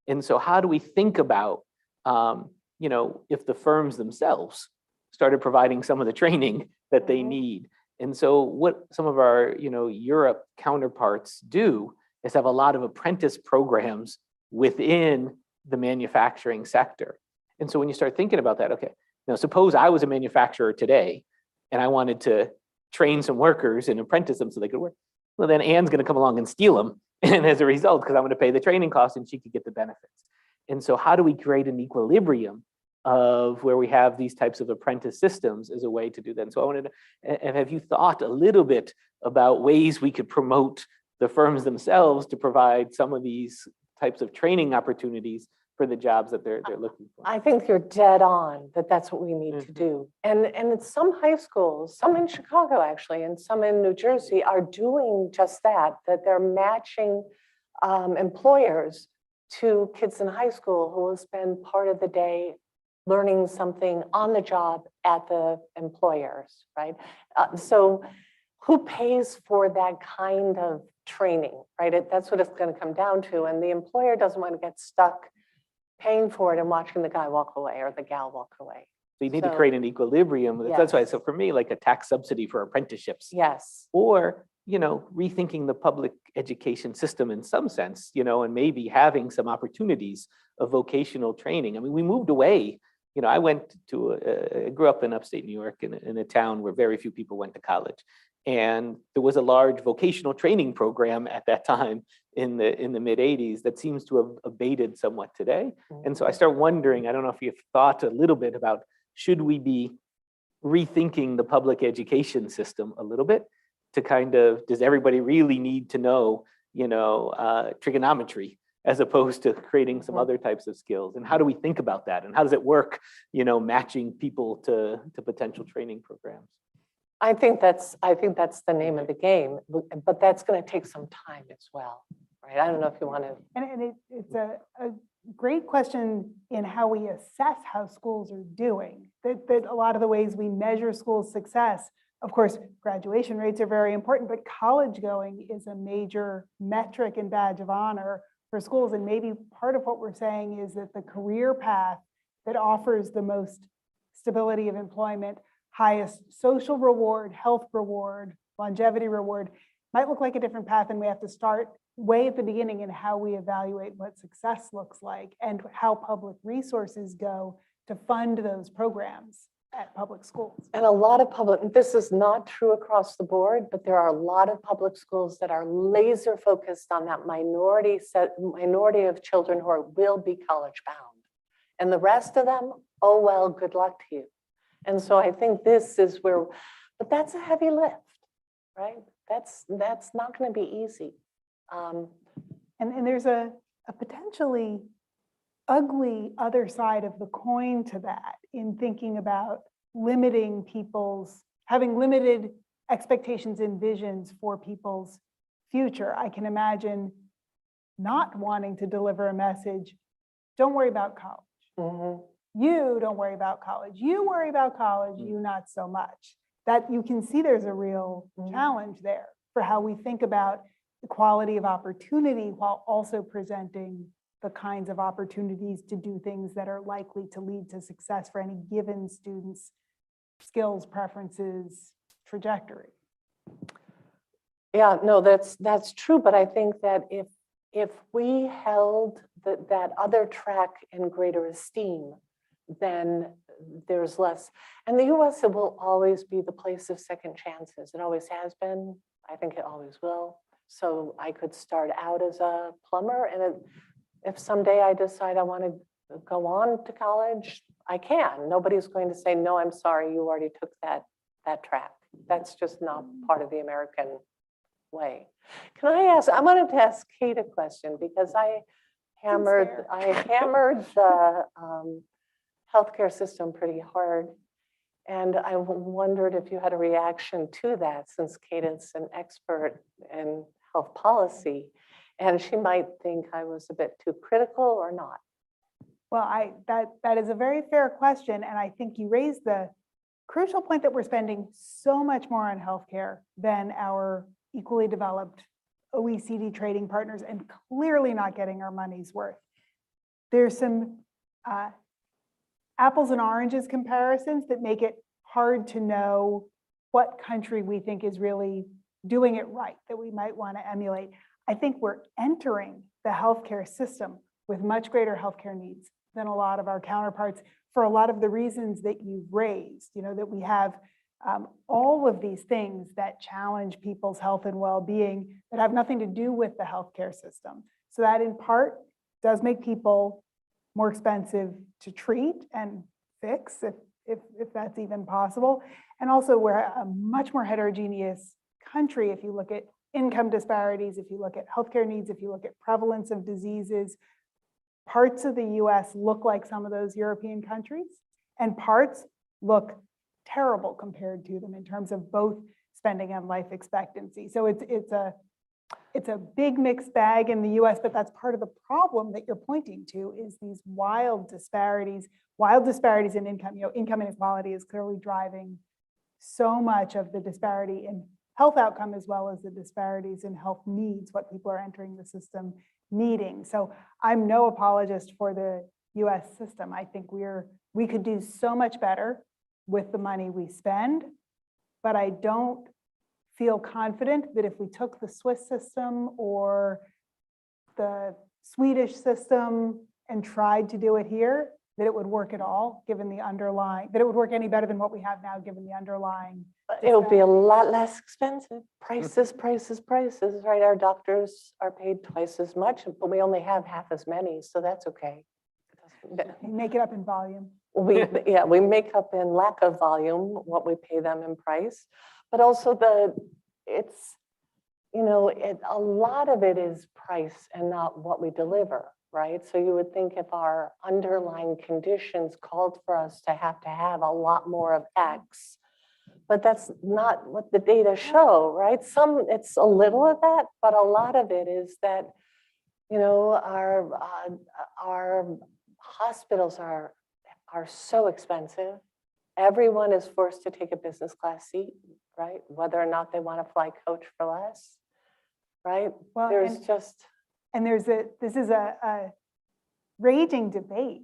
And so how do we think about, you know, if the firms themselves started providing some of the training that they need? And so what some of our, you know, Europe counterparts do is have a lot of apprentice programs within the manufacturing sector. And so when you start thinking about that, okay, now suppose I was a manufacturer today and I wanted to train some workers and apprentice them so they could work. Well, then Anne's going to come along and steal them. And as a result, because I'm going to pay the training costs and she could get the benefits. And so how do we create an equilibrium of where we have these types of apprentice systems as a way to do that? And so I wanted to, have you thought a little bit about ways we could promote the firms themselves to provide some of these types of training opportunities for the jobs that they're looking for? I think you're dead on that that's what we need to do. And in some high schools, some in Chicago actually, and some in New Jersey are doing just that, that they're matching employers to kids in high school who will spend part of the day learning something on the job at the employers, right? So who pays for that kind of training, right? That's what it's going to come down to. And the employer doesn't want to get stuck paying for it and watching the guy walk away or the gal walk away. So you need to create an equilibrium. That's why, Yes. so for me, like a tax subsidy for apprenticeships, Yes. or, you know, rethinking the public education system in some sense, you know, and maybe having some opportunities of vocational training. I mean, we moved away. You know, I went to, I grew up in upstate New York in a town where very few people went to college. And there was a large vocational training program at that time in the mid 80s that seems to have abated somewhat today. And so I start wondering, I don't know if you've thought a little bit about, should we be rethinking the public education system a little bit to kind of, does everybody really need to know, you know, trigonometry as opposed to creating some other types of skills? And how do we think about that? And how does it work, you know, matching people to potential training programs? I think that's the name of the game, but that's going to take some time as well, right? I don't know if you want to. And it's a great question in how we assess how schools are doing. That a lot of the ways we measure schools' success, of course, graduation rates are very important, but college going is a major metric and badge of honor for schools. And maybe part of what we're saying is that the career path that offers the most stability of employment, highest social reward, health reward, longevity reward, might look like a different path, and we have to start way at the beginning in how we evaluate what success looks like and how public resources go to fund those programs at public schools. And a lot of public, this is not true across the board, but there are a lot of public schools that are laser focused on that minority of children who will be college bound. And the rest of them, oh, well, good luck to you. And so I think this is where, but that's a heavy lift, right? That's not going to be easy. And there's a potentially ugly other side of the coin to that in thinking about limiting people's, having limited expectations and visions for people's future. I can imagine not wanting to deliver a message, don't worry about college. Mm-hmm. You don't worry about college. You worry about college, you not so much. That you can see there's a real challenge there for how we think about the quality of opportunity while also presenting the kinds of opportunities to do things that are likely to lead to success for any given student's skills, preferences, trajectory. Yeah, no, that's true. But I think that if we held that other track in greater esteem, then there's less. And the US, it will always be the place of second chances. It always has been. I think it always will. So I could start out as a plumber, and if someday I decide I want to go on to college, I can. Nobody's going to say, no, I'm sorry, you already took that track. That's just not part of the American way. Can I ask, I wanted to ask Kate a question because I hammered fair. the healthcare system pretty hard. And I wondered if you had a reaction to that, since Kate is an expert in health policy. And she might think I was a bit too critical or not. Well, that is a very fair question. And I think you raised the crucial point that we're spending so much more on healthcare than our equally developed OECD trading partners and clearly not getting our money's worth. There's some apples and oranges comparisons that make it hard to know what country we think is really doing it right, that we might want to emulate. I think we're entering the healthcare system with much greater healthcare needs than a lot of our counterparts for a lot of the reasons that you've raised, that we have all of these things that challenge people's health and well-being that have nothing to do with the healthcare system. So that in part does make people more expensive to treat and fix, if that's even possible. And also we're a much more heterogeneous country if you look at income disparities, if you look at healthcare needs, if you look at prevalence of diseases. Parts of the US look like some of those European countries, and parts look terrible compared to them in terms of both spending and life expectancy. So it's a big mixed bag in the US, but that's part of the problem that you're pointing to, is these wild disparities in income. Income inequality is clearly driving so much of the disparity in health outcome as well as the disparities in health needs, what people are entering the system needing. So I'm no apologist for the US system. I think we could do so much better with the money we spend, but I don't feel confident that if we took the Swiss system or the Swedish system and tried to do it here, that it would work at all, given the underlying, that it would work any better than what we have now, given the underlying. It would be a lot less expensive. Prices, right? Our doctors are paid twice as much, but we only have half as many, so that's okay. Make it up in volume. We make up in lack of volume what we pay them in price, but also a lot of it is price and not what we deliver, right? So you would think if our underlying conditions called for us to have a lot more of X, but that's not what the data show, right? It's a little of that, but a lot of it is that, our hospitals are so expensive. Everyone is forced to take a business class seat, right? Whether or not they want to fly coach for less, right? Well, this is a raging debate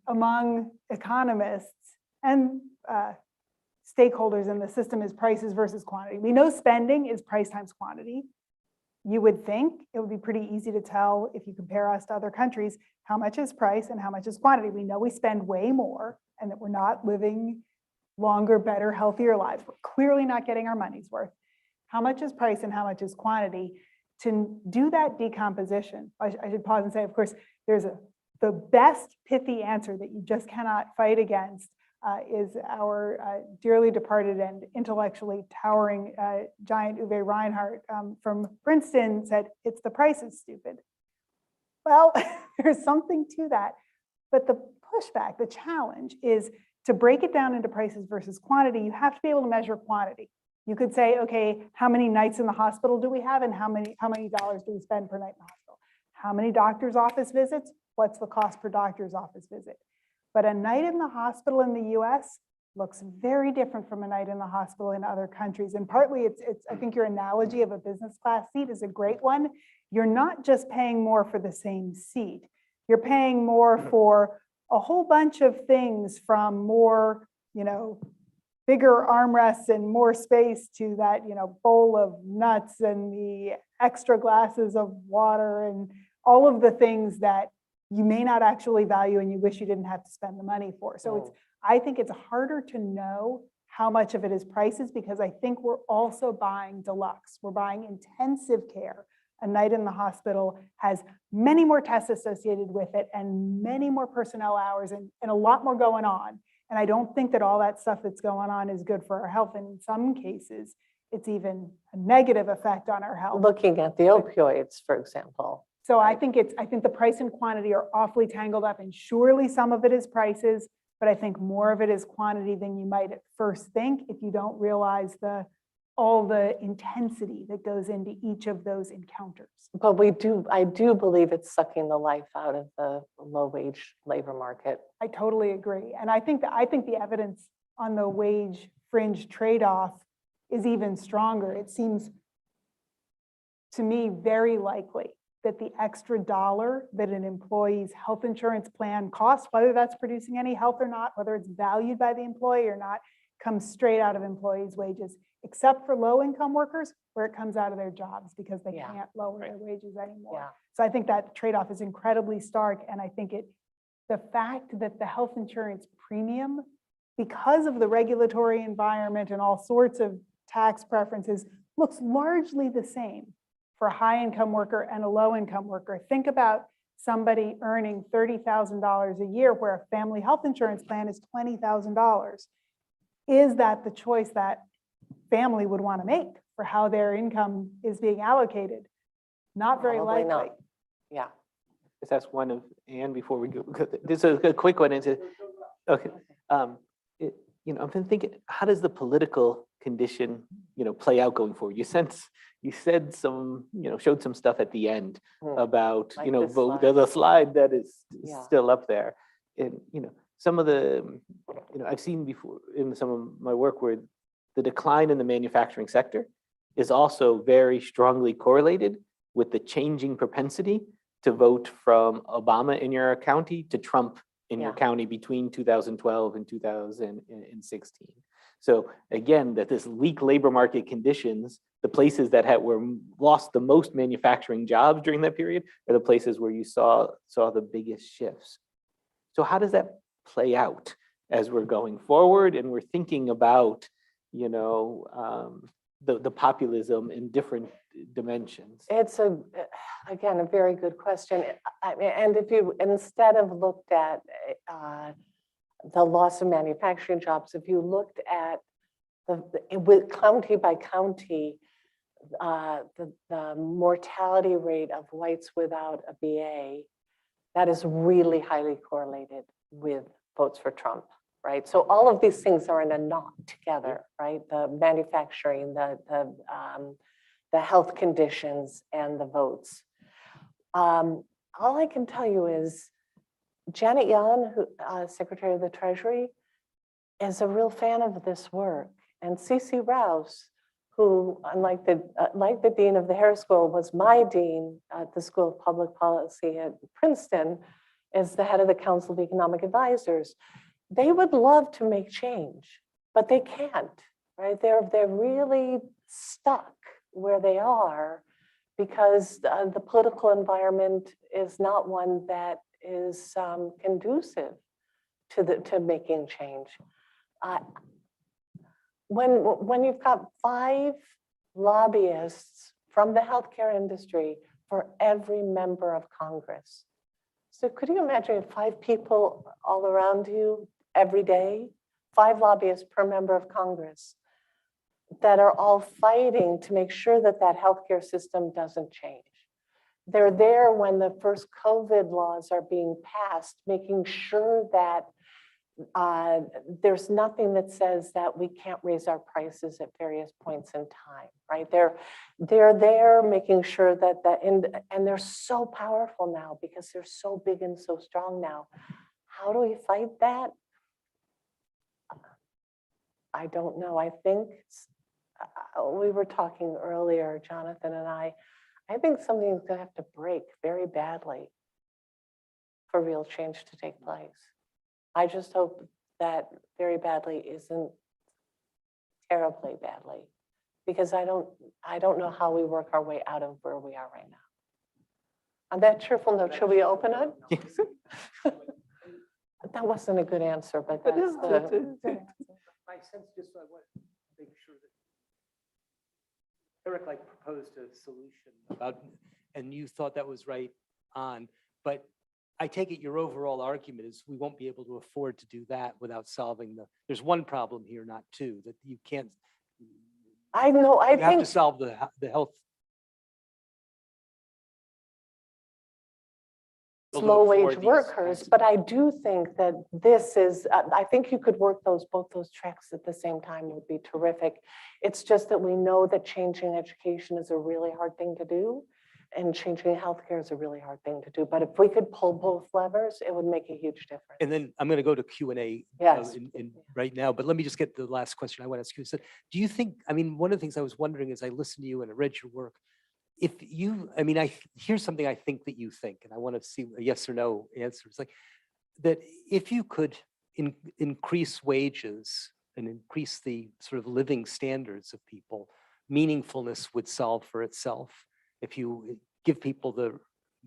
among economists and stakeholders in the system is prices versus quantity. We know spending is price times quantity. You would think it would be pretty easy to tell if you compare us to other countries, how much is price and how much is quantity. We know we spend way more and that we're not living longer, better, healthier lives. We're clearly not getting our money's worth. How much is price and how much is quantity? To do that decomposition, I should pause and say, of course, the best pithy answer that you just cannot fight against is our dearly departed and intellectually towering giant Uwe Reinhardt from Princeton said, it's the price is stupid. Well, there's something to that. But the pushback, the challenge is to break it down into prices versus quantity. You have to be able to measure quantity. You could say, okay, how many nights in the hospital do we have and how many dollars do we spend per night in the hospital? How many doctor's office visits? What's the cost per doctor's office visit? But a night in the hospital in the US looks very different from a night in the hospital in other countries. And partly I think your analogy of a business class seat is a great one. You're not just paying more for the same seat. You're paying more for a whole bunch of things, from more, bigger armrests and more space to that, bowl of nuts and the extra glasses of water and all of the things that you may not actually value and you wish you didn't have to spend the money for. So I think it's harder to know how much of it is prices, because I think we're also buying deluxe. We're buying intensive care. A night in the hospital has many more tests associated with it and many more personnel hours and a lot more going on. And I don't think that all that stuff that's going on is good for our health. And in some cases, it's even a negative effect on our health. Looking at the opioids, for example. So I think the price and quantity are awfully tangled up, and surely some of it is prices, but I think more of it is quantity than you might at first think if you don't realize all the intensity that goes into each of those encounters. But I do believe it's sucking the life out of the low-wage labor market. I totally agree. And I think the evidence on the wage fringe trade-off is even stronger. It seems to me very likely that the extra dollar that an employee's health insurance plan costs, whether that's producing any health or not, whether it's valued by the employee or not, comes straight out of employees' wages, except for low-income workers, where it comes out of their jobs because they Yeah. can't lower their wages anymore. Yeah. So I think that trade-off is incredibly stark, and I think the fact that the health insurance premium, because of the regulatory environment and all sorts of tax preferences, looks largely the same for a high-income worker and a low-income worker. Think about somebody earning $30,000 a year where a family health insurance plan is $20,000. Is that the choice that family would want to make for how their income is being allocated? Not very Probably likely. not. Yeah. Let's ask one of Anne before we go. This is a quick one. Okay. I've been thinking, how does the political condition, play out going forward? You said some, showed some stuff at the end about, Like this slide. the slide that is Yeah. still up there. And, some of the, I've seen before in some of my work where the decline in the manufacturing sector is also very strongly correlated with the changing propensity to vote from Obama in your county to Trump in your Yeah. county between 2012 and 2016. So again, that this weak labor market conditions, the places that lost the most manufacturing jobs during that period are the places where you saw the biggest shifts. So how does that play out as we're going forward and we're thinking about, the populism in different dimensions? It's again, a very good question. And if you, instead of looked at the loss of manufacturing jobs, if you looked at with county by county, the mortality rate of whites without a BA, that is really highly correlated with votes for Trump, right? So all of these things are in a knot together, right? The manufacturing, the health conditions, and the votes. All I can tell you is Janet Yellen, Secretary of the Treasury, is a real fan of this work. And C.C. Rouse, who, unlike the dean of the Harris School, was my dean at the School of Public Policy at Princeton, is the head of the Council of Economic Advisors. They would love to make change, but they can't, right? They're really stuck where they are because the political environment is not one that is conducive to making change. When you've got 5 lobbyists from the healthcare industry for every member of Congress. So could you imagine 5 people all around you every day, 5 lobbyists per member of Congress that are all fighting to make sure that that healthcare system doesn't change. They're there when the first COVID laws are being passed, making sure that there's nothing that says that we can't raise our prices at various points in time, right? They're there making sure that and they're so powerful now because they're so big and so strong now. How do we fight that? I don't know. I think we were talking earlier, Jonathan and I think something's going to have to break very badly for real change to take place. I just hope that very badly isn't terribly badly, because I don't know how we work our way out of where we are right now. On that cheerful note, should we open it? That wasn't a good answer, but that's My sense, just so I want to make sure that Eric proposed a solution about, and you thought that was right on, but I take it your overall argument is we won't be able to afford to do that without solving there's one problem here, not two, that you can't. I know, I You have to think, solve the health. Build it low up for wage these workers, kinds but I do think that this is, I think you could work both those tracks at the same time would be terrific. It's just that we know that changing education is a really hard thing to do, and changing healthcare is a really hard thing to do. But if we could pull both levers, it would make a huge difference. And then I'm going to go to Q&A Yes. right now, but let me just get the last question I want to ask you. So do you think, I mean, one of the things I was wondering as I listened to you and I read your work, if you, I mean, here's something I think that you think, and I want to see a yes or no answer. It's like that if you could increase wages and increase the sort of living standards of people, meaningfulness would solve for itself. If you give people the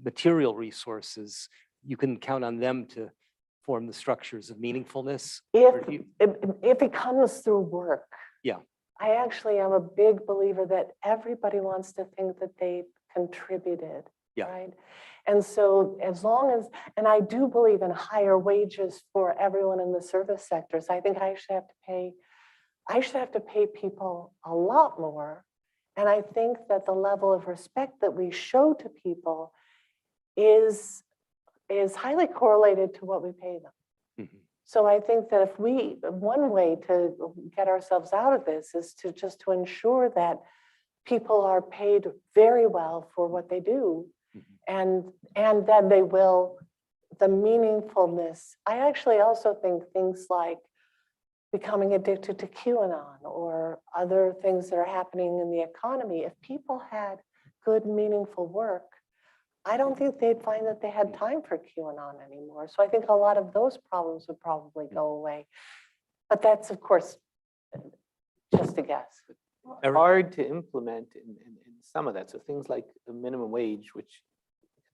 material resources, you can count on them to form the structures of meaningfulness. Or do you- If it comes through work. Yeah. I actually am a big believer that everybody wants to think that they contributed, Yeah. right? And so as long as, and I do believe in higher wages for everyone in the service sectors. I think I should have to pay people a lot more. And I think that the level of respect that we show to people is highly correlated to what we pay them. Mhm. So I think that if one way to get ourselves out of this is to ensure that people are paid very well for what they do, and that they will, the meaningfulness. I actually also think things like becoming addicted to QAnon or other things that are happening in the economy, if people had good, meaningful work, I don't think they'd find that they had time for QAnon anymore. So I think a lot of those problems would probably go away. But that's, of course, just a guess. Eric? Hard to implement in some of that. So things like the minimum wage, which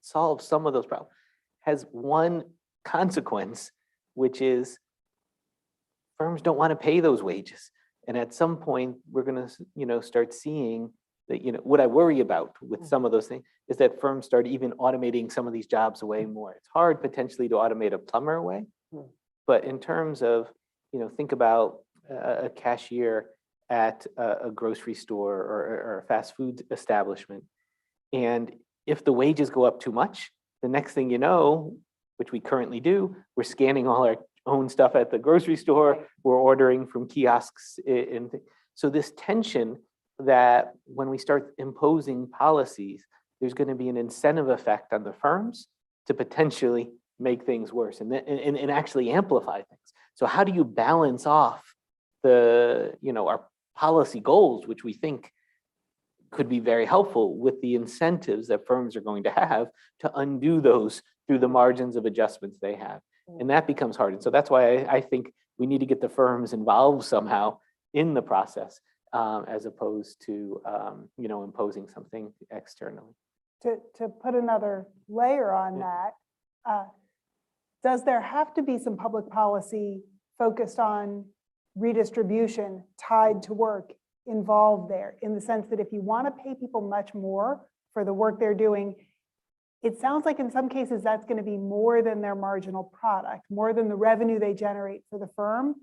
solves some of those problems, has one consequence, which is firms don't want to pay those wages. And at some point, we're going to, start seeing that, what I worry about with some of those things is that firms start even automating some of these jobs away more. It's hard potentially to automate a plumber away, but in terms of, think about a cashier at a grocery store or a fast food establishment. And if the wages go up too much, the next thing you know, which we currently do, we're scanning all our own stuff at the grocery store, Right. we're ordering from kiosks. So this tension that when we start imposing policies, there's going to be an incentive effect on the firms to potentially make things worse and actually amplify things. So how do you balance off our policy goals, which we think could be very helpful, with the incentives that firms are going to have to undo those through the margins of adjustments they have? And that becomes hard. And so that's why I think we need to get the firms involved somehow in the process, as opposed to imposing something externally. To put another layer on that, does there have to be some public policy focused on redistribution tied to work involved there, in the sense that if you want to pay people much more for the work they're doing, it sounds like in some cases that's going to be more than their marginal product, more than the revenue they generate for the firm.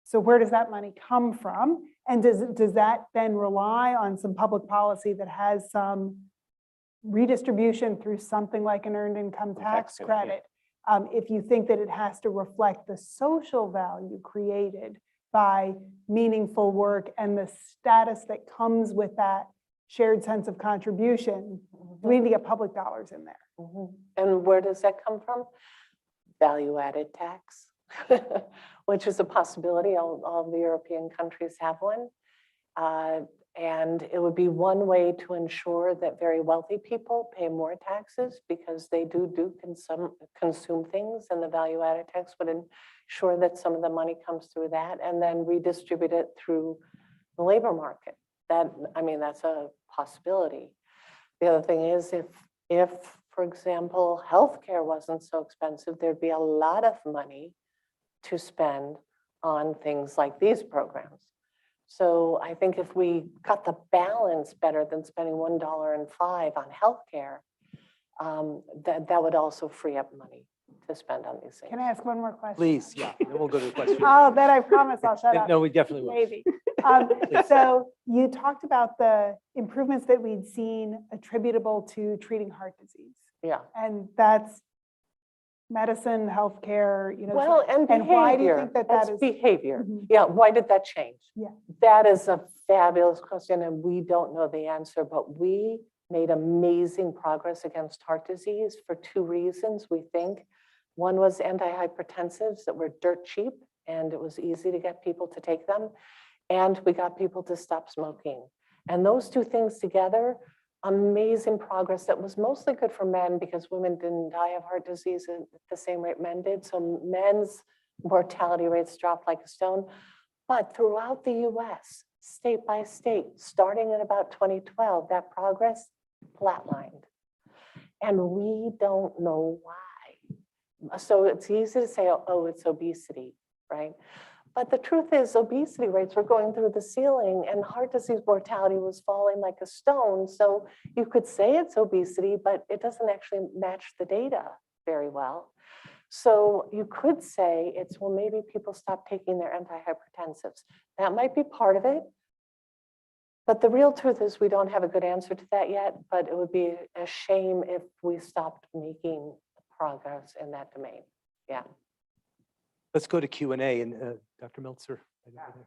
So where does that money come from? And does that then rely on some public policy that has some redistribution through something like an earned income tax credit? If you think that it has to reflect the social value created by meaningful work and the status that comes with that shared sense of contribution, we need to get public dollars in there. And where does that come from? Value-added tax, which is a possibility. All the European countries have one. And it would be one way to ensure that very wealthy people pay more taxes because they do consume things, and the value-added tax would ensure that some of the money comes through that and then redistribute it through the labor market. That's a possibility. The other thing is if, for example, healthcare wasn't so expensive, there'd be a lot of money to spend on things like these programs. So I think if we got the balance better than spending $1.05 on healthcare, that would also free up money to spend on these things. Can I ask one more question? Please, yeah, then we'll go to the question. Oh, then I promise I'll shut up. No, we definitely will. Maybe. So you talked about the improvements that we'd seen attributable to treating heart disease. Yeah. And that's medicine, healthcare, Well, and behavior. and why do you think that That's that is? behavior. Mhm. Yeah, why did that change? Yeah. That is a fabulous question, and we don't know the answer, but we made amazing progress against heart disease for two reasons, we think. One was antihypertensives that were dirt cheap, and it was easy to get people to take them. And we got people to stop smoking. And those two things together, amazing progress that was mostly good for men because women didn't die of heart disease at the same rate men did. So men's mortality rates dropped like a stone. But throughout the US, state by state, starting in about 2012, that progress flatlined. And we don't know why. So it's easy to say, oh, it's obesity, right? But the truth is obesity rates were going through the ceiling and heart disease mortality was falling like a stone. So you could say it's obesity, but it doesn't actually match the data very well. So you could say it's, well, maybe people stop taking their antihypertensives. That might be part of it. But the real truth is we don't have a good answer to that yet, but it would be a shame if we stopped making progress in that domain. Yeah. Let's go to Q&A and Dr. Meltzer. Right over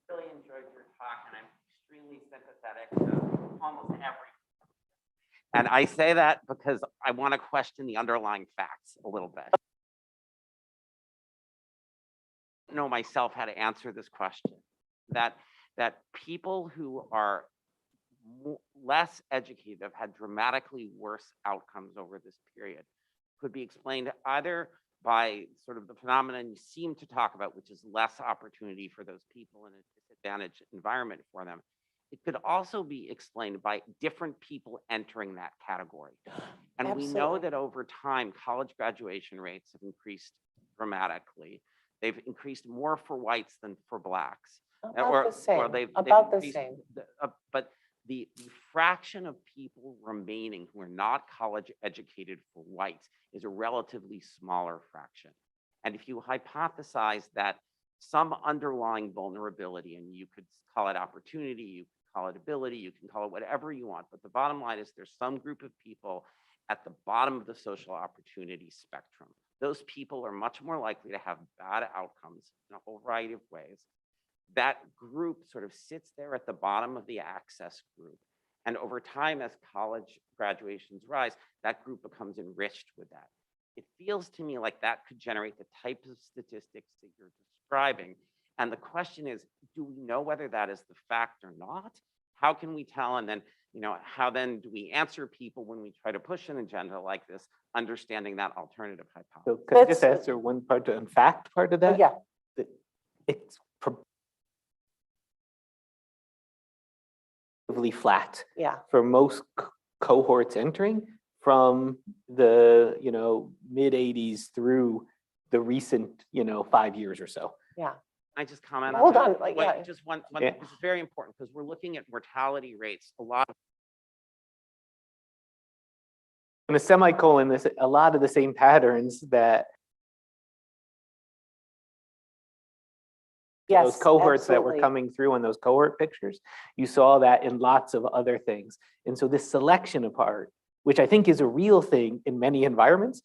there. Really enjoyed your talk, and I'm extremely sympathetic to almost every. And I say that because I want to question the underlying facts a little bit. I don't know myself how to answer this question. That people who are less educated have had dramatically worse outcomes over this period could be explained either by sort of the phenomenon you seem to talk about, which is less opportunity for those people in a disadvantaged environment for them. It could also be explained by different people entering that category. And we know Absolutely. that over time, college graduation rates have increased dramatically. They've increased more for whites than for blacks. About the same, they've about the increased same. but the fraction of people remaining who are not college educated for whites is a relatively smaller fraction. And if you hypothesize that some underlying vulnerability, and you could call it opportunity, you could call it ability, you can call it whatever you want, but the bottom line is there's some group of people at the bottom of the social opportunity spectrum. Those people are much more likely to have bad outcomes in a whole variety of ways. That group sort of sits there at the bottom of the access group. And over time, as college graduations rise, that group becomes enriched with that. It feels to me like that could generate the types of statistics that you're describing. And the question is, do we know whether that is the fact or not? How can we tell? And then, how then do we answer people when we try to push an agenda like this, understanding that alternative hypothesis? So could I just answer one part, in fact, part of that? Yeah. That it's relatively flat Yeah. for most cohorts entering from the mid 80s through the recent 5 years or so. Yeah. I just comment Hold on on, that? yeah. Just one Yeah. this is very important because we're looking at mortality rates. A lot of In a semicolon, there's a lot of the same patterns that Yes, those cohorts that were absolutely. coming through on those cohort pictures. You saw that in lots of other things. And so this selection apart, which I think is a real thing in many environments,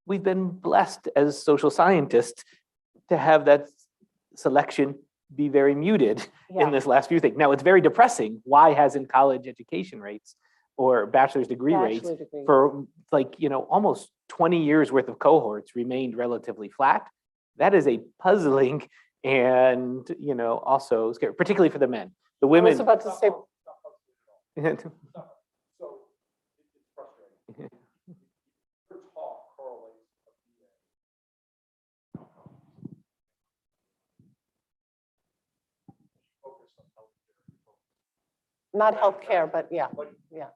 we've been blessed as social scientists to have that selection be very muted Yeah. in this last few things. Now, it's very depressing. Why hasn't college education rates or bachelor's degree rates Bachelor degree. for almost 20 years worth of cohorts remained relatively flat? That is a puzzling and also scary, particularly for the men. The I women. was about to say, not healthcare, but yeah, yeah.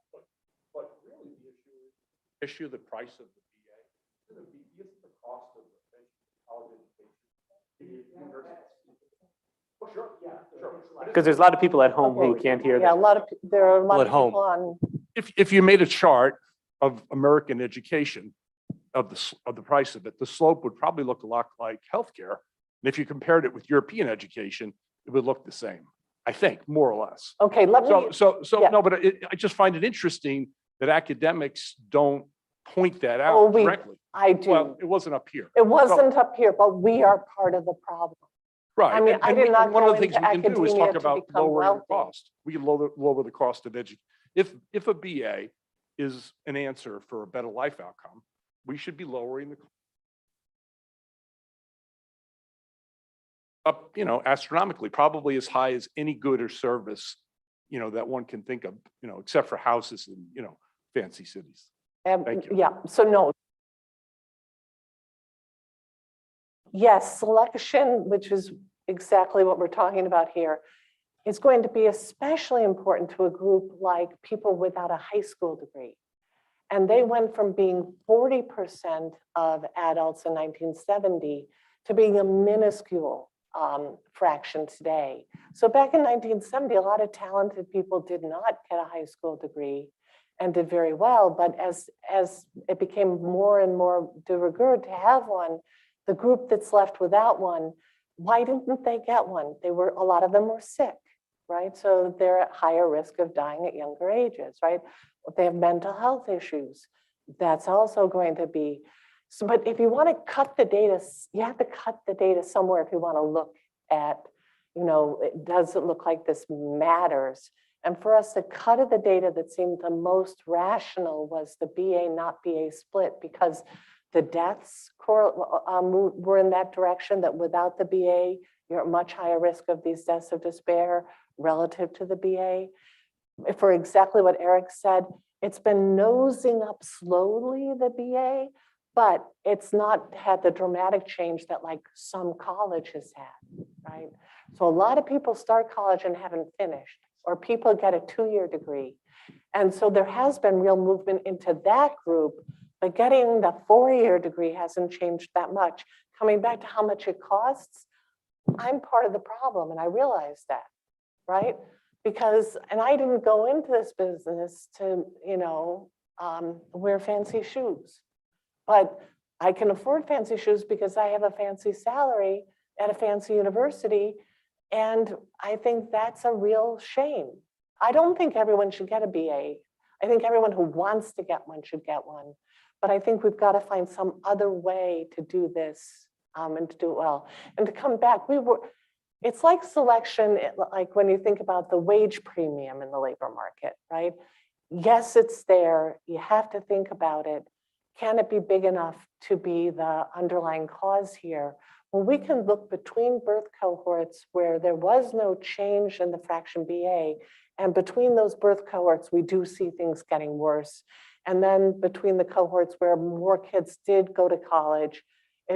But really the issue, the price of the BA, isn't the cost of the college education, the university. Oh, sure, yeah, sure. Because there's a lot of people at home who can't hear Yeah, that. there are a lot Well, of at home. people on, If you made a chart of American education, of the price of it, the slope would probably look a lot like healthcare, And if you compared it with European education, it would look the same, I think, more or less. Okay, let me, yeah. No, but I just find it interesting that academics don't point that Oh, out directly. I do. Well, it wasn't up here. It wasn't up here, but we are part of the problem. Right. I mean, and- I and did we- not One of go the things we into can do is academia talk to about become lowering the wealthy. cost. We can lower the cost of education. If a BA is an answer for a better life outcome, we should be lowering the up, astronomically, probably as high as any good or service, that one can think of, except for houses in, fancy cities. Thank you. Yeah, so no. Yes, selection, which is exactly what we're talking about here, is going to be especially important to a group like people without a high school degree. And they went from being 40% of adults in 1970 to being a minuscule fraction today. So back in 1970, a lot of talented people did not get a high school degree and did very well. But as it became more and more de rigueur to have one, the group that's left without one, why didn't they get one? A lot of them were sick, right? So they're at higher risk of dying at younger ages, right? They have mental health issues. That's also going to be, so, but if you want to cut the data, you have to cut the data somewhere if you want to look at, does it look like this matters? And for us, the cut of the data that seemed the most rational was the BA, not BA split, because the deaths were in that direction, that without the BA, you're at much higher risk of these deaths of despair relative to the BA. For exactly what Eric said, it's been nosing up slowly, the BA, but it's not had the dramatic change that like some college has had, right? So a lot of people start college and haven't finished, or people get a 2-year degree. And so there has been real movement into that group, but getting the 4-year degree hasn't changed that much. Coming back to how much it costs, I'm part of the problem, and I realize that, right? Because, and I didn't go into this business to, wear fancy shoes, but I can afford fancy shoes because I have a fancy salary at a fancy university. And I think that's a real shame. I don't think everyone should get a BA. I think everyone who wants to get one should get one. But I think we've got to find some other way to do this and to do it well. And to come back, it's like selection, like when you think about the wage premium in the labor market, right? Yes, it's there. You have to think about it. Can it be big enough to be the underlying cause here? Well, we can look between birth cohorts where there was no change in the fraction BA, and between those birth cohorts, we do see things getting worse. And then between the cohorts where more kids did go to college,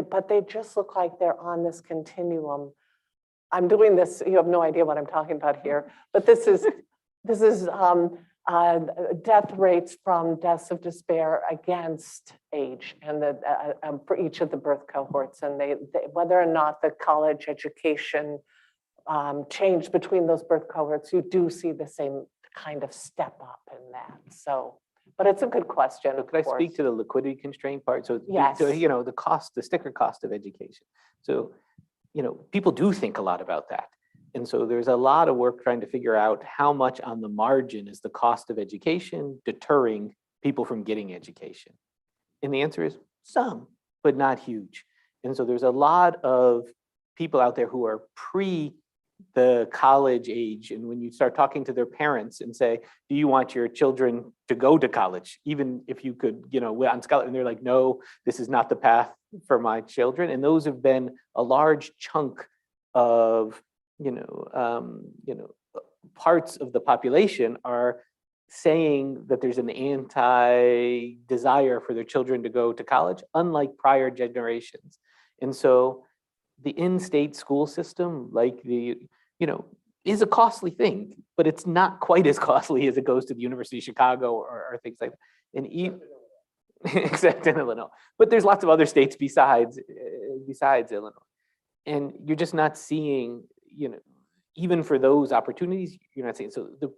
but they just look like they're on this continuum. I'm doing this, you have no idea what I'm talking about here, but this is death rates from deaths of despair against age, and for each of the birth cohorts, and they whether or not the college education changed between those birth cohorts, you do see the same kind of step up in that. So, but it's a good question. So could I speak to the liquidity constraint part? So, Yes. the cost, the sticker cost of education. So, people do think a lot about that. And so there's a lot of work trying to figure out how much on the margin is the cost of education deterring people from getting education. And the answer is some, but not huge. And so there's a lot of people out there who are pre the college age. And when you start talking to their parents and say, do you want your children to go to college? Even if you could, on scholarship, and they're like, no, this is not the path for my children. And those have been a large chunk of, parts of the population are saying that there's an anti-desire for their children to go to college, unlike prior generations. And so the in-state school system, like is a costly thing, but it's not quite as costly as it goes to the University of Chicago or things like that. And except in Illinois. But there's lots of other states besides Illinois. And you're just not seeing, even for those opportunities, you're not seeing. So the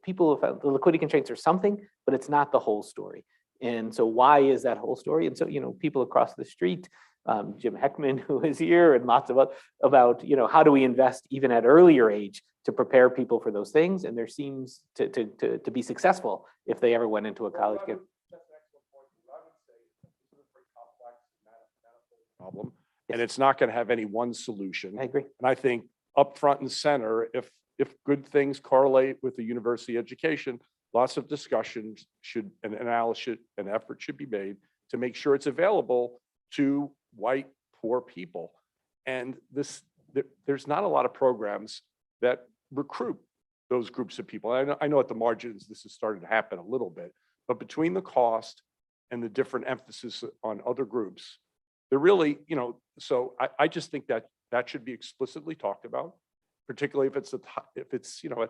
liquidity constraints are something, but it's not the whole story. And so why is that whole story? And so, people across the street, Jim Heckman, who is here, and lots of about, how do we invest even at earlier age to prepare people for those things? And there seems to be successful if they ever went into a college. That's an excellent point. What I would say is that this is a very complex manifold problem, and it's not going to have any one solution. I agree. And I think up front and center, if good things correlate with the university education, lots of discussions and analysis and effort should be made to make sure it's available to white, poor people. And there's not a lot of programs that recruit those groups of people. I know at the margins, this has started to happen a little bit, but between the cost and the different emphasis on other groups, they're really, so I just think that should be explicitly talked about, particularly if it's at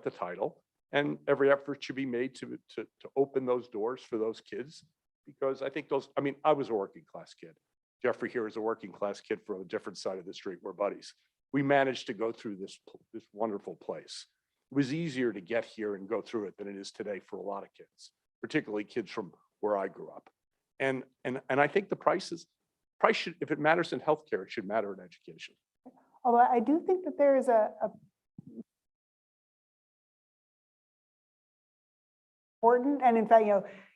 the title, and every effort should be made to open those doors for those kids, because I think I was a working class kid. Jeffrey here is a working class kid from a different side of the street. We're buddies. We managed to go through this wonderful place. It was easier to get here and go through it than it is today for a lot of kids, particularly kids from where I grew up. And I think the price should, if it matters in healthcare, it should matter in education. Although I do think that there is a important, and in fact,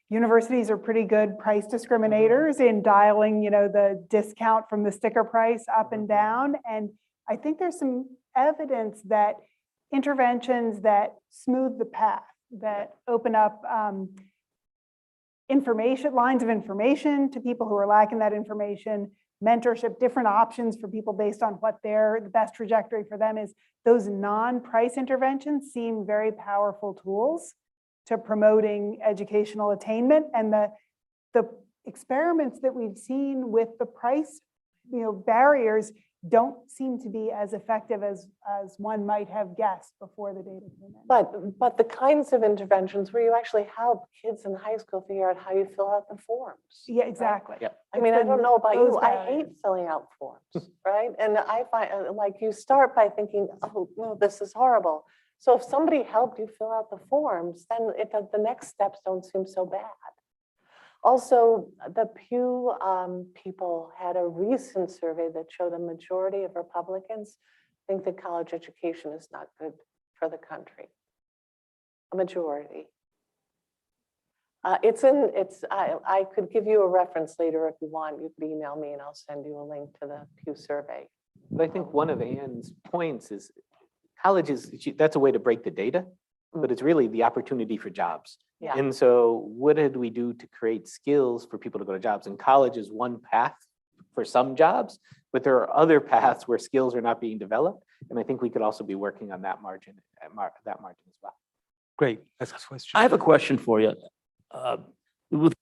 universities are pretty good price discriminators in dialing, the discount from the sticker price up and down. And I think there's some evidence that interventions that smooth the path, that open up lines of information to people who are lacking that information, mentorship, different options for people based on what the best trajectory for them is. Those non-price interventions seem very powerful tools to promoting educational attainment. And the experiments that we've seen with the price barriers don't seem to be as effective as one might have guessed before the data came in. But the kinds of interventions where you actually help kids in high school figure out how you fill out the forms. Yeah, exactly. Yep. I mean, I don't know about you, those I hate barriers. filling out forms, right? And I find, you start by thinking, oh, no, this is horrible. So if somebody helped you fill out the forms, then the next steps don't seem so bad. Also, the Pew people had a recent survey that showed a majority of Republicans think that college education is not good for the country. A majority. I could give you a reference later if you want. You could email me and I'll send you a link to the Pew survey. But I think one of Anne's points is that's a way to break the data, but it's really the opportunity for jobs. Yeah. And so what did we do to create skills for people to go to jobs? And college is one path for some jobs, but there are other paths where skills are not being developed. And I think we could also be working on that margin as well. Great. That's a question. I have a question for you. With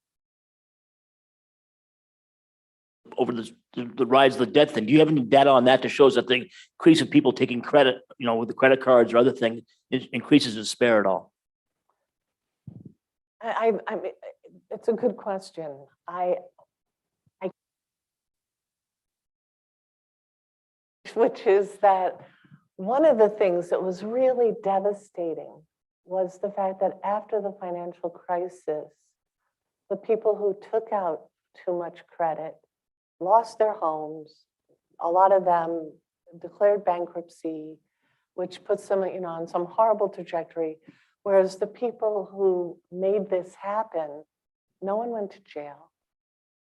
over the rise of the debt thing, do you have any data on that to show us that the increase of people taking credit, with the credit cards or other things, increases despair at all? I mean, it's a good question. Which is that one of the things that was really devastating was the fact that after the financial crisis, the people who took out too much credit lost their homes. A lot of them declared bankruptcy, which puts them, on some horrible trajectory. Whereas the people who made this happen, no one went to jail,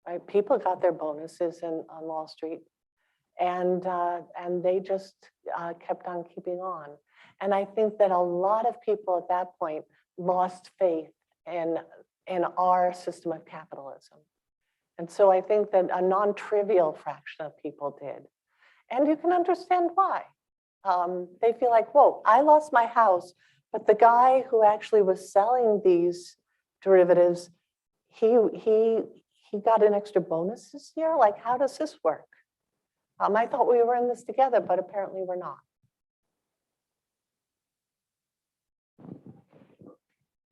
right? People got their bonuses on Wall Street, and they just kept on keeping on. And I think that a lot of people at that point lost faith in our system of capitalism. And so I think that a non-trivial fraction of people did. And you can understand why. They feel like, whoa, I lost my house, but the guy who actually was selling these derivatives, he got an extra bonus this year? Like, how does this work? I thought we were in this together, but apparently we're not.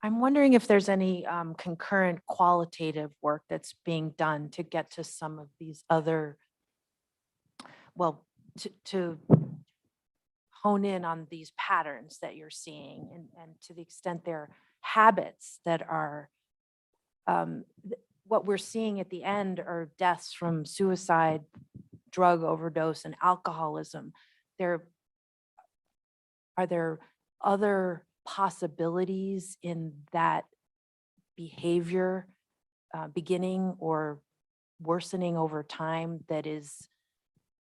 I'm wondering if there's any concurrent qualitative work that's being done to get to some of these other, well, to hone in on these patterns that you're seeing, and to the extent they're habits that are what we're seeing at the end are deaths from suicide, drug overdose, and alcoholism. Are there other possibilities in that behavior beginning or worsening over time that is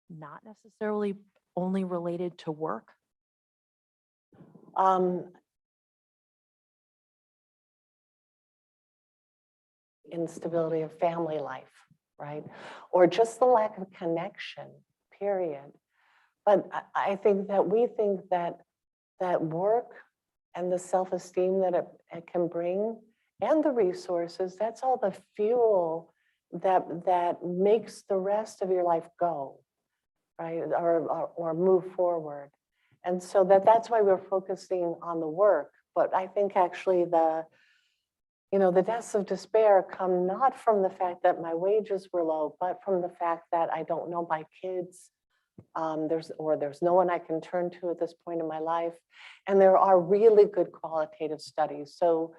not necessarily only related to work? Instability of family life, right? Or just the lack of connection, period. But I think that we think that work and the self-esteem that it can bring and the resources, that's all the fuel that makes the rest of your life go, right? Or move forward. And so that's why we're focusing on the work. But I think actually the deaths of despair come not from the fact that my wages were low, but from the fact that I don't know my kids. There's no one I can turn to at this point in my life. And there are really good qualitative studies. So,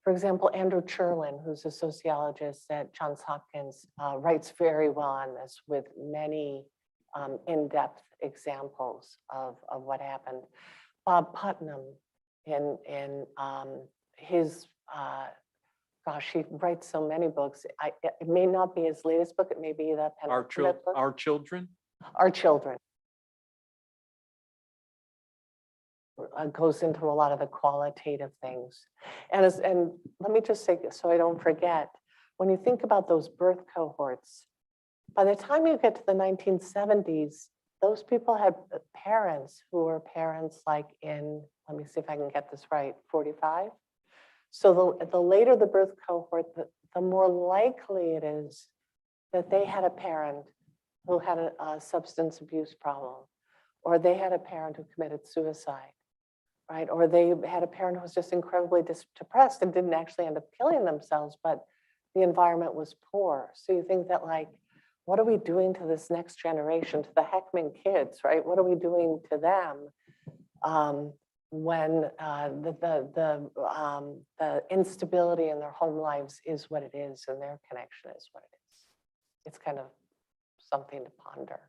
for example, Andrew Cherlin, who's a sociologist at Johns Hopkins, writes very well on this with many in-depth examples of what happened. Bob Putnam, in his gosh, he writes so many books. It may not be his latest book. It may be the penultimate book. Our children? Our Children. Goes into a lot of the qualitative things. And let me just say, so I don't forget, when you think about those birth cohorts, by the time you get to the 1970s, those people had parents who were parents like in, let me see if I can get this right, 45. So the later the birth cohort, the more likely it is that they had a parent who had a substance abuse problem, or they had a parent who committed suicide, right? Or they had a parent who was just incredibly depressed and didn't actually end up killing themselves, but the environment was poor. So you think that, like, what are we doing to this next generation, to the Heckman kids, right? What are we doing to them when the instability in their home lives is what it is and their connection is what it is? It's kind of something to ponder.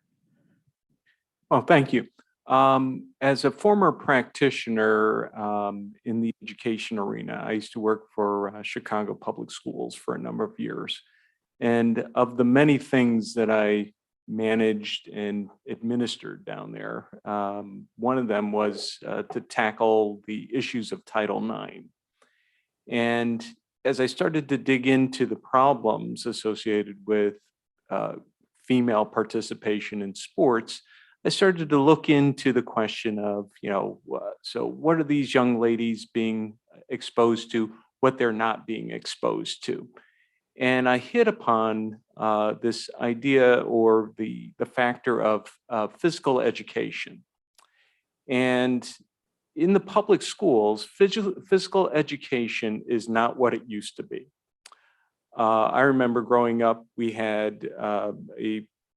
Well, thank you. As a former practitioner in the education arena, I used to work for Chicago Public Schools for a number of years. And of the many things that I managed and administered down there, one of them was to tackle the issues of Title IX. And as I started to dig into the problems associated with female participation in sports, I started to look into the question of, so what are these young ladies being exposed to, what they're not being exposed to? And I hit upon this idea or the factor of physical education. And in the public schools, physical education is not what it used to be. I remember growing up, we had a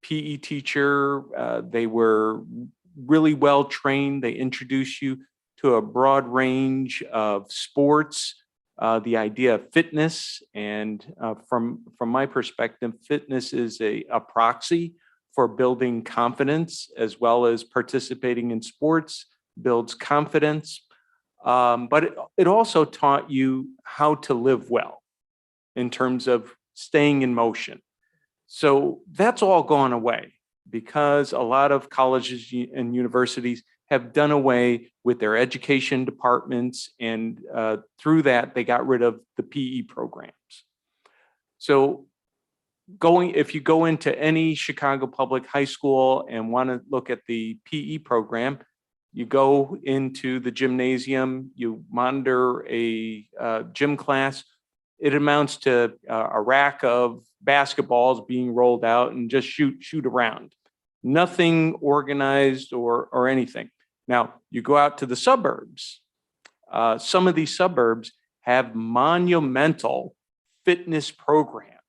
PE teacher. They were really well trained. They introduced you to a broad range of sports, the idea of fitness. And from my perspective, fitness is a proxy for building confidence, as well as participating in sports builds confidence. But it also taught you how to live well in terms of staying in motion. So that's all gone away because a lot of colleges and universities have done away with their education departments, and through that, they got rid of the PE programs. So if you go into any Chicago public high school and want to look at the PE program, you go into the gymnasium, you monitor a gym class. It amounts to a rack of basketballs being rolled out and just shoot around. Nothing organized or anything. Now, you go out to the suburbs. Some of these suburbs have monumental fitness programs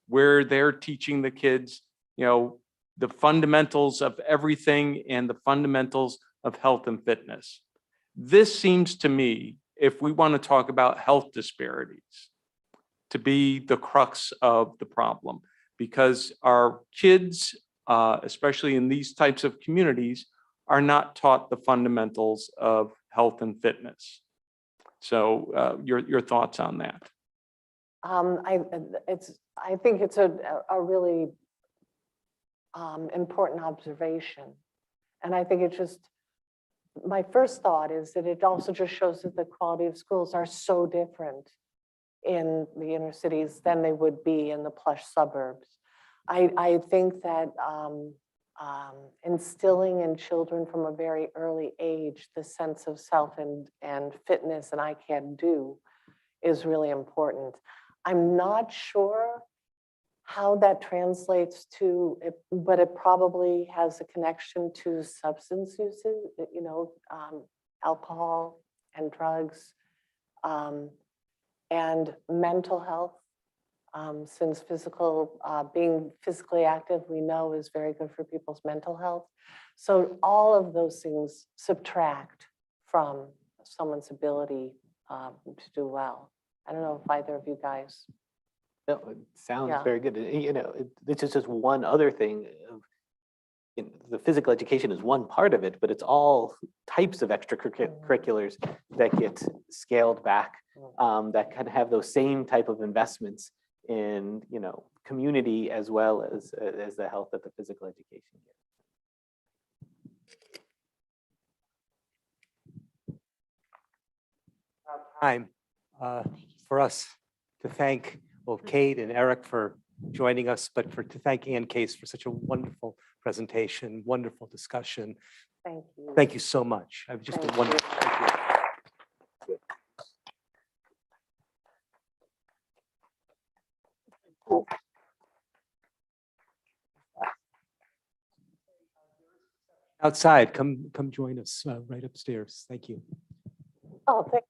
where they're teaching the kids, the fundamentals of everything and the fundamentals of health and fitness. This seems to me, if we want to talk about health disparities, to be the crux of the problem, because our kids, especially in these types of communities, are not taught the fundamentals of health and fitness. So your thoughts on that? I think it's a really important observation. And I think it just, my first thought is that it also just shows that the quality of schools are so different in the inner cities than they would be in the plush suburbs. I think that instilling in children from a very early age the sense of self and fitness and I can do is really important. I'm not sure how that translates to, but it probably has a connection to substance uses, you know, alcohol and drugs, and mental health, since being physically active, we know is very good for people's mental health. So all of those things subtract from someone's ability to do well. I don't know if either of you guys. No, it sounds Yeah. very good. You know, this is just one other thing of, you know, the physical education is one part of it, but it's all types of extracurriculars that get scaled back, that can have those same type of investments in, you know, community as well as the health that the physical education gives. Time for us to thank both Kate and Eric for joining us, but to thank Ann Case for such a wonderful presentation, wonderful discussion. Thank you. Thank you so much. I've just Thank been wonderful. Outside, come join us right upstairs. Thank you. Oh, thank